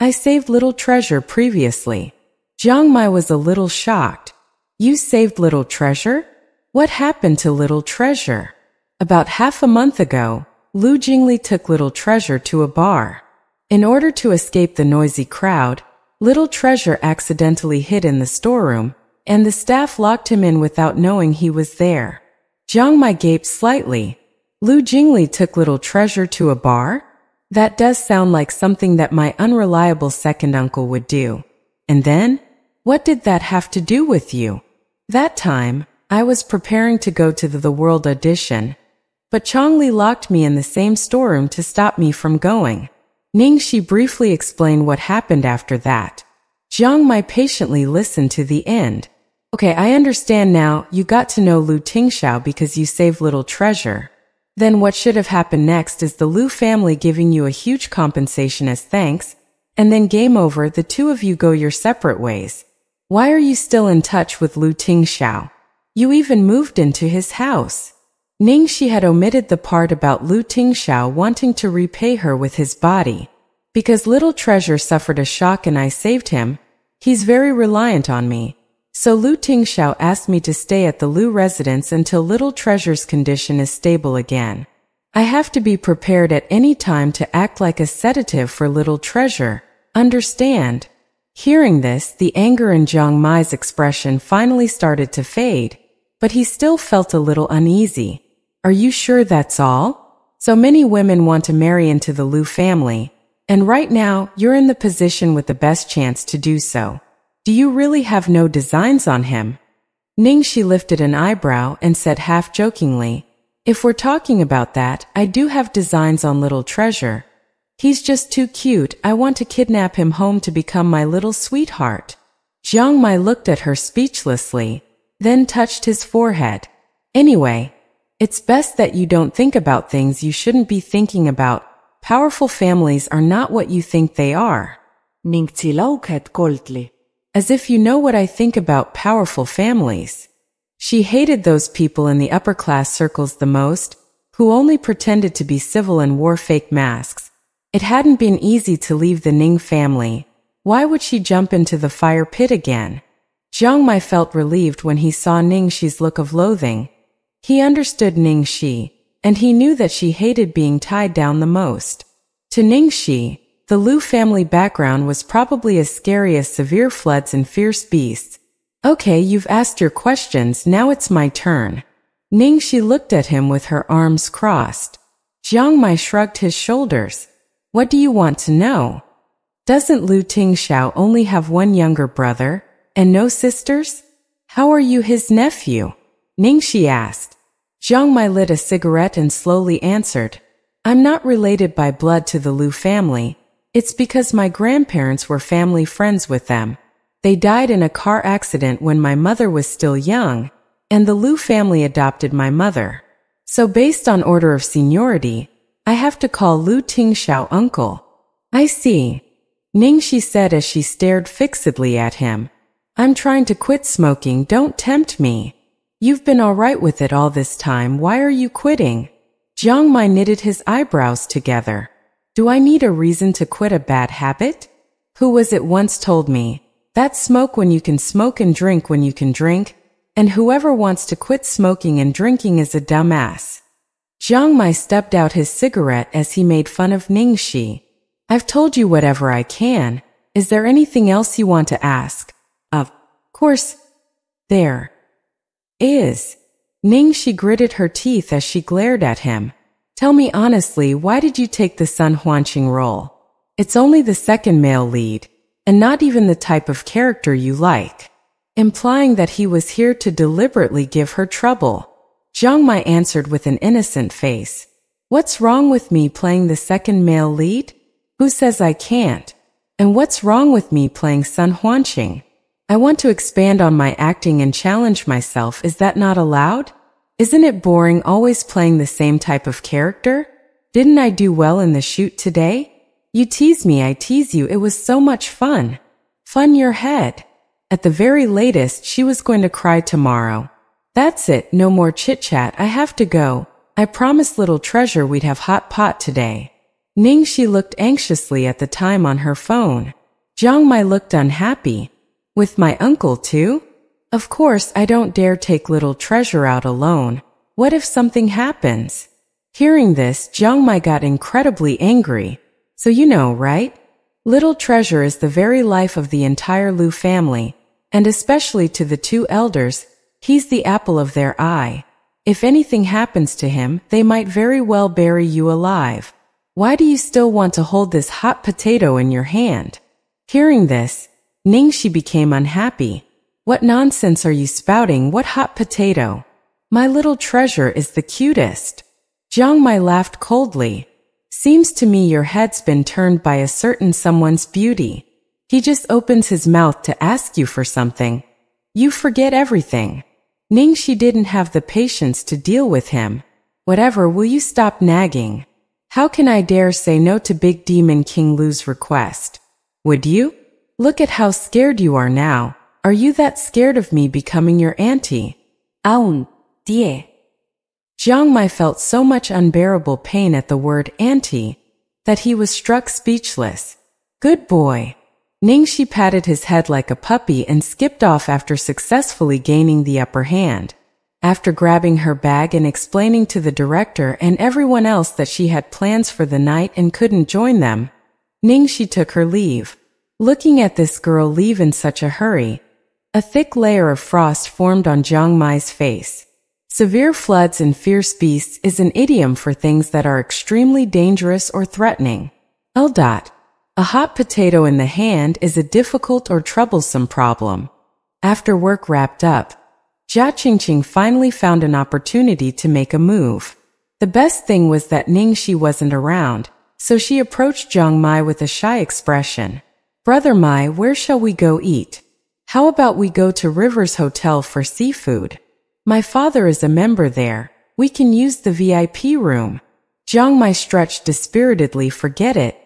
I saved Little Treasure previously. Jiang Mai was a little shocked. You saved Little Treasure? What happened to Little Treasure? About half a month ago, Lu Jingli took Little Treasure to a bar. In order to escape the noisy crowd, Little Treasure accidentally hid in the storeroom, and the staff locked him in without knowing he was there. Jiang Mai gaped slightly. Lu Jingli took Little Treasure to a bar? That does sound like something that my unreliable second uncle would do. And then? What did that have to do with you? That time, I was preparing to go to the World audition, but Chongli locked me in the same storeroom to stop me from going. Ningxi briefly explained what happened after that. Jiang Mai patiently listened to the end. Okay, I understand now. You got to know Lu Tingxiao because you saved Little Treasure. Then what should have happened next is the Lu family giving you a huge compensation as thanks, and then game over, the two of you go your separate ways. Why are you still in touch with Lu Tingxiao? You even moved into his house. Ningxi had omitted the part about Lu Tingxiao wanting to repay her with his body. Because Little Treasure suffered a shock and I saved him, he's very reliant on me. So Lu Tingxiao asked me to stay at the Lu residence until Little Treasure's condition is stable again. I have to be prepared at any time to act like a sedative for Little Treasure. Understand? Hearing this, the anger in Jiang Mai's expression finally started to fade, but he still felt a little uneasy. Are you sure that's all? So many women want to marry into the Lu family, and right now, you're in the position with the best chance to do so. Do you really have no designs on him? Ningxi lifted an eyebrow and said half-jokingly, If we're talking about that, I do have designs on Little Treasure. He's just too cute. I want to kidnap him home to become my little sweetheart. Jiang Mai looked at her speechlessly, then touched his forehead. Anyway, it's best that you don't think about things you shouldn't be thinking about. Powerful families are not what you think they are. Ningxi laughed coldly. As if you know what I think about powerful families. She hated those people in the upper-class circles the most, who only pretended to be civil and wore fake masks. It hadn't been easy to leave the Ning family. Why would she jump into the fire pit again? Jiang Mai felt relieved when he saw Ningxi's look of loathing. He understood Ningxi, and he knew that she hated being tied down the most. To Ningxi, the Lu family background was probably as scary as severe floods and fierce beasts. Okay, you've asked your questions, now it's my turn. Ningxi looked at him with her arms crossed. Jiang Mai shrugged his shoulders. What do you want to know? Doesn't Lu Tingxiao only have one younger brother, and no sisters? How are you his nephew? Ningxi asked. Jiang Mai lit a cigarette and slowly answered, I'm not related by blood to the Lu family, It's because my grandparents were family friends with them. They died in a car accident when my mother was still young, and the Liu family adopted my mother. So based on order of seniority, I have to call Liu Tingxiao uncle. I see. Ningxi said as she stared fixedly at him. I'm trying to quit smoking, don't tempt me. You've been alright with it all this time, why are you quitting? Jiang Mai knitted his eyebrows together. Do I need a reason to quit a bad habit? Who was it once told me, that smoke when you can smoke and drink when you can drink, and whoever wants to quit smoking and drinking is a dumbass. Jiang Mai stepped out his cigarette as he made fun of Ningxi. I've told you whatever I can. Is there anything else you want to ask? Of course, there is. Ningxi gritted her teeth as she glared at him. Tell me honestly, why did you take the Sun Huanqing role? It's only the second male lead, and not even the type of character you like. Implying that he was here to deliberately give her trouble. Jiang Mai answered with an innocent face. What's wrong with me playing the second male lead? Who says I can't? And what's wrong with me playing Sun Huanqing? I want to expand on my acting and challenge myself, is that not allowed? Isn't it boring always playing the same type of character? Didn't I do well in the shoot today? You tease me, I tease you, it was so much fun. Fun your head. At the very latest, she was going to cry tomorrow. That's it, no more chit-chat, I have to go. I promised little treasure we'd have hot pot today. Ningxi looked anxiously at the time on her phone. Jiang Mai looked unhappy. With my uncle too? Of course I don't dare take little treasure out alone. What if something happens? Hearing this, Jiang Mai got incredibly angry. So you know, right? Little treasure is the very life of the entire Liu family, and especially to the two elders, he's the apple of their eye. If anything happens to him, they might very well bury you alive. Why do you still want to hold this hot potato in your hand? Hearing this, Ningxi became unhappy. What nonsense are you spouting? What hot potato? My little treasure is the cutest. Jiang Mai laughed coldly. Seems to me your head's been turned by a certain someone's beauty. He just opens his mouth to ask you for something. You forget everything. Ningxi didn't have the patience to deal with him. Whatever, will you stop nagging? How can I dare say no to Big Demon King Liu's request? Would you? Look at how scared you are now. Are you that scared of me becoming your auntie? Aun, tie. Jiang Mai felt so much unbearable pain at the word auntie that he was struck speechless. Good boy. Ningxi patted his head like a puppy and skipped off after successfully gaining the upper hand. After grabbing her bag and explaining to the director and everyone else that she had plans for the night and couldn't join them, Ningxi took her leave. Looking at this girl leave in such a hurry, a thick layer of frost formed on Jiang Mai's face. Severe floods and fierce beasts is an idiom for things that are extremely dangerous or threatening. A hot potato in the hand is a difficult or troublesome problem. After work wrapped up, Jia Qingqing finally found an opportunity to make a move. The best thing was that Ningxi wasn't around, so she approached Jiang Mai with a shy expression. Brother Mai, where shall we go eat? How about we go to Rivers Hotel for seafood? My father is a member there. We can use the VIP room. Jiang Mai stretched dispiritedly. Forget it.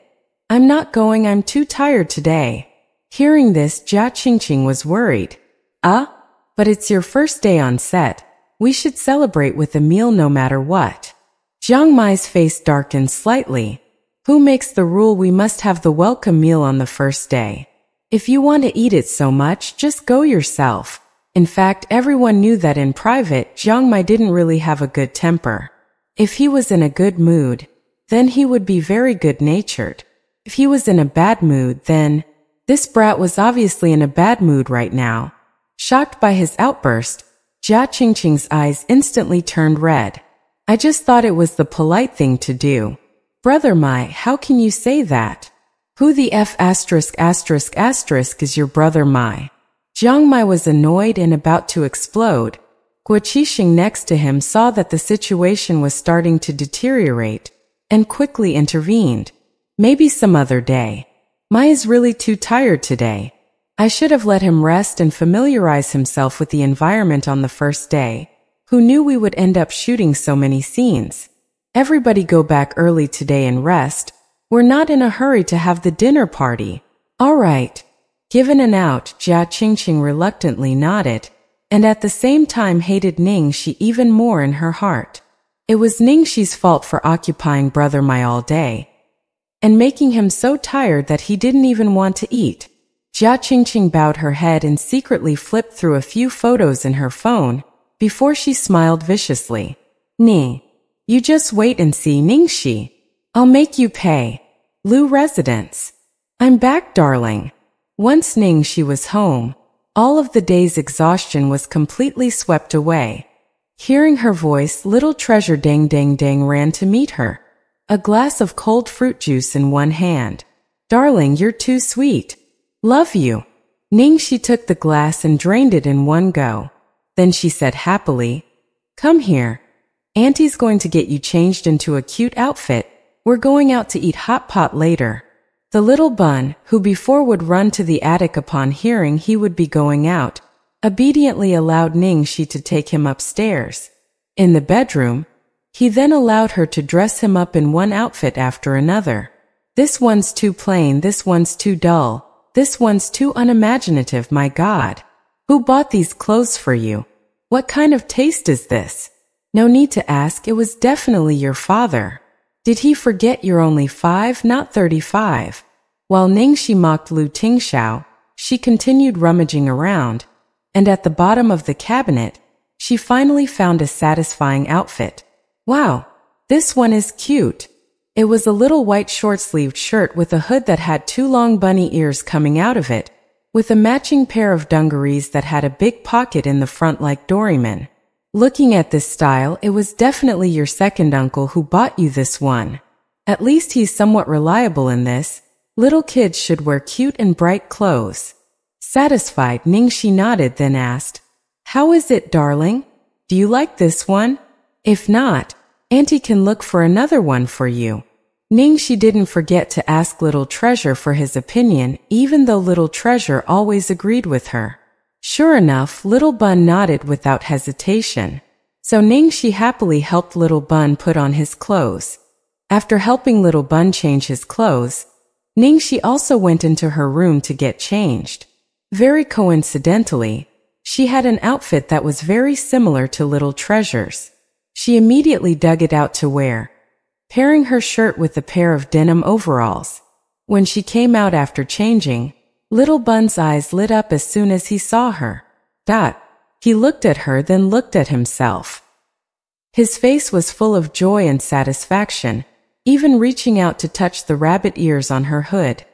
I'm not going, I'm too tired today. Hearing this, Jia Qingqing was worried. But it's your first day on set. We should celebrate with a meal no matter what. Jiang Mai's face darkened slightly. Who makes the rule we must have the welcome meal on the first day? If you want to eat it so much, just go yourself. In fact, everyone knew that in private, Jiang Mai didn't really have a good temper. If he was in a good mood, then he would be very good-natured. If he was in a bad mood, then this brat was obviously in a bad mood right now. Shocked by his outburst, Jia Qingqing's eyes instantly turned red. I just thought it was the polite thing to do. Brother Mai, how can you say that? Who the F*** is your brother Mai? Jiang Mai was annoyed and about to explode. Guo Qixing next to him saw that the situation was starting to deteriorate and quickly intervened. Maybe some other day. Mai is really too tired today. I should have let him rest and familiarize himself with the environment on the first day. Who knew we would end up shooting so many scenes? Everybody go back early today and rest. We're not in a hurry to have the dinner party. All right. Given an out, Jia Qingqing reluctantly nodded, and at the same time hated Ningxi even more in her heart. It was Ningxi's fault for occupying brother Mai all day, and making him so tired that he didn't even want to eat. Jia Qingqing bowed her head and secretly flipped through a few photos in her phone, before she smiled viciously. Ni, you just wait and see, Ningxi. I'll make you pay. Lu residence. I'm back, darling. Once Ningxi was home, all of the day's exhaustion was completely swept away. Hearing her voice, little treasure Dang Dang Dang ran to meet her, a glass of cold fruit juice in one hand. Darling, you're too sweet. Love you. Ningxi took the glass and drained it in one go. Then she said happily, Come here. Auntie's going to get you changed into a cute outfit. We're going out to eat hot pot later. The little bun, who before would run to the attic upon hearing he would be going out, obediently allowed Ningxi to take him upstairs. In the bedroom, he then allowed her to dress him up in one outfit after another. This one's too plain, this one's too dull, this one's too unimaginative, my God. Who bought these clothes for you? What kind of taste is this? No need to ask, it was definitely your father. Did he forget you're only 5, not 35? While Ningxi mocked Lu Tingxiao, she continued rummaging around, and at the bottom of the cabinet, she finally found a satisfying outfit. Wow, this one is cute. It was a little white short-sleeved shirt with a hood that had 2 long bunny ears coming out of it, with a matching pair of dungarees that had a big pocket in the front like Doraemon. Looking at this style, it was definitely your second uncle who bought you this one. At least he's somewhat reliable in this. Little kids should wear cute and bright clothes. Satisfied, Ningxi nodded, then asked, How is it, darling? Do you like this one? If not, Auntie can look for another one for you. Ningxi didn't forget to ask Little Treasure for his opinion, even though Little Treasure always agreed with her. Sure enough, Little Bun nodded without hesitation. So Ningxi happily helped Little Bun put on his clothes. After helping Little Bun change his clothes, Ningxi also went into her room to get changed. Very coincidentally, she had an outfit that was very similar to Little Treasure's. She immediately dug it out to wear, pairing her shirt with a pair of denim overalls. When she came out after changing, Little Bun's eyes lit up as soon as he saw her. He looked at her, then looked at himself. His face was full of joy and satisfaction, even reaching out to touch the rabbit ears on her hood.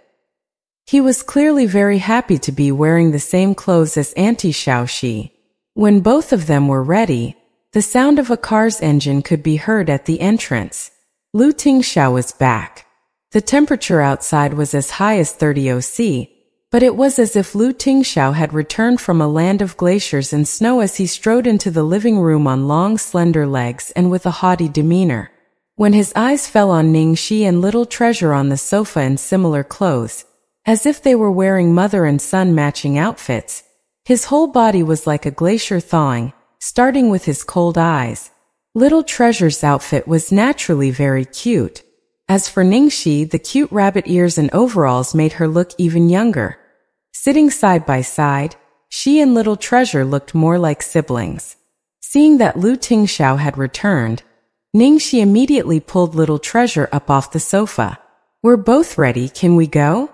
He was clearly very happy to be wearing the same clothes as Auntie Xiaoxi. When both of them were ready, the sound of a car's engine could be heard at the entrance. Lu Tingxiao was back. The temperature outside was as high as 30 degrees, but it was as if Lu Tingxiao had returned from a land of glaciers and snow as he strode into the living room on long, slender legs and with a haughty demeanor. When his eyes fell on Ningxi and Little Treasure on the sofa in similar clothes, as if they were wearing mother and son matching outfits, his whole body was like a glacier thawing, starting with his cold eyes. Little Treasure's outfit was naturally very cute. As for Ningxi, the cute rabbit ears and overalls made her look even younger. Sitting side by side, she and Little Treasure looked more like siblings. Seeing that Lu Tingxiao had returned, Ningxi immediately pulled Little Treasure up off the sofa. We're both ready, can we go?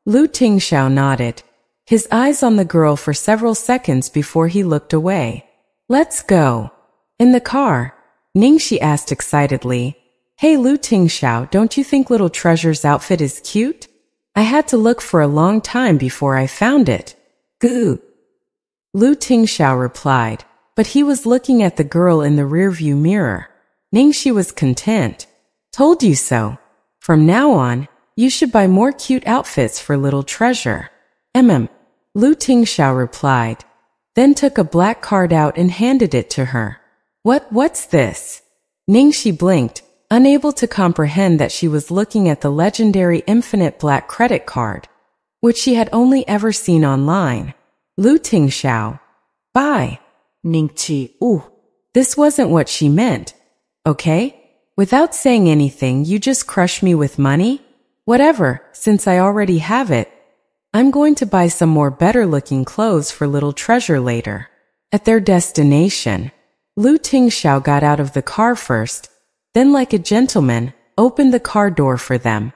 Lu Tingxiao nodded, his eyes on the girl for several seconds before he looked away. Let's go. In the car, Ningxi asked excitedly, Hey Lu Tingxiao, don't you think Little Treasure's outfit is cute? I had to look for a long time before I found it. Goo. Lu Tingxiao replied, but he was looking at the girl in the rearview mirror. Ningxi was content. Told you so. From now on, you should buy more cute outfits for Little Treasure. Lu Tingxiao replied, then took a black card out and handed it to her. What's this? Ningxi blinked, unable to comprehend that she was looking at the legendary infinite black credit card, which she had only ever seen online. Lu Tingxiao. Bye. Ningqi, This wasn't what she meant. Okay? Without saying anything, you just crush me with money? Whatever, since I already have it. I'm going to buy some more better-looking clothes for little treasure later. At their destination, Lu Tingxiao got out of the car first, then like a gentleman, opened the car door for them.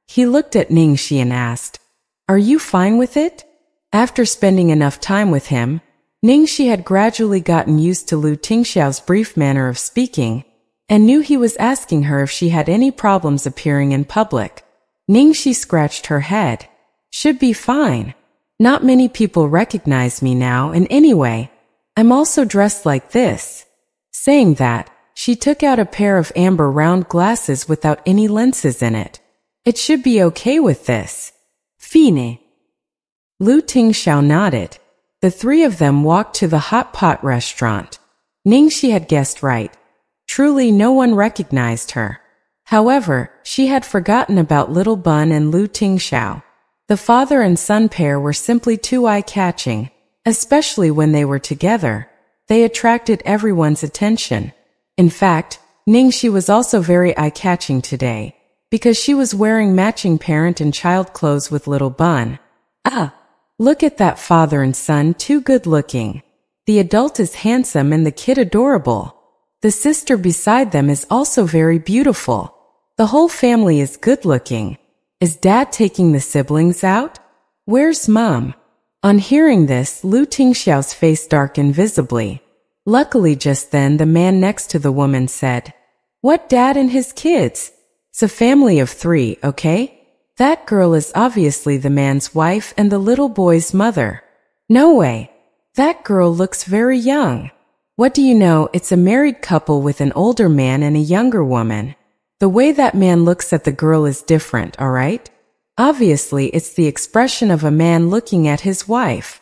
He looked at Ningxi and asked, "Are you fine with it?" After spending enough time with him, Ningxi had gradually gotten used to Lu Tingxiao's brief manner of speaking, and knew he was asking her if she had any problems appearing in public. Ningxi scratched her head. Should be fine. Not many people recognize me now, and anyway, I'm also dressed like this. Saying that, she took out a pair of amber round glasses without any lenses in it. It should be okay with this. Fine. Lu Tingxiao nodded. The three of them walked to the hot pot restaurant. Ningxi had guessed right. Truly no one recognized her. However, she had forgotten about Little Bun and Lu Tingxiao. The father and son pair were simply too eye-catching, especially when they were together. They attracted everyone's attention. In fact, Ningxi was also very eye-catching today, because she was wearing matching parent and child clothes with Little Bun. Look at that father and son, too good-looking. The adult is handsome and the kid adorable. The sister beside them is also very beautiful. The whole family is good-looking. Is Dad taking the siblings out? Where's Mom? On hearing this, Lu Tingxiao's face darkened visibly. Luckily just then the man next to the woman said, "What Dad and his kids? It's a family of 3, okay? That girl is obviously the man's wife and the little boy's mother." "No way. That girl looks very young." "What do you know, it's a married couple with an older man and a younger woman. The way that man looks at the girl is different, alright? Obviously it's the expression of a man looking at his wife."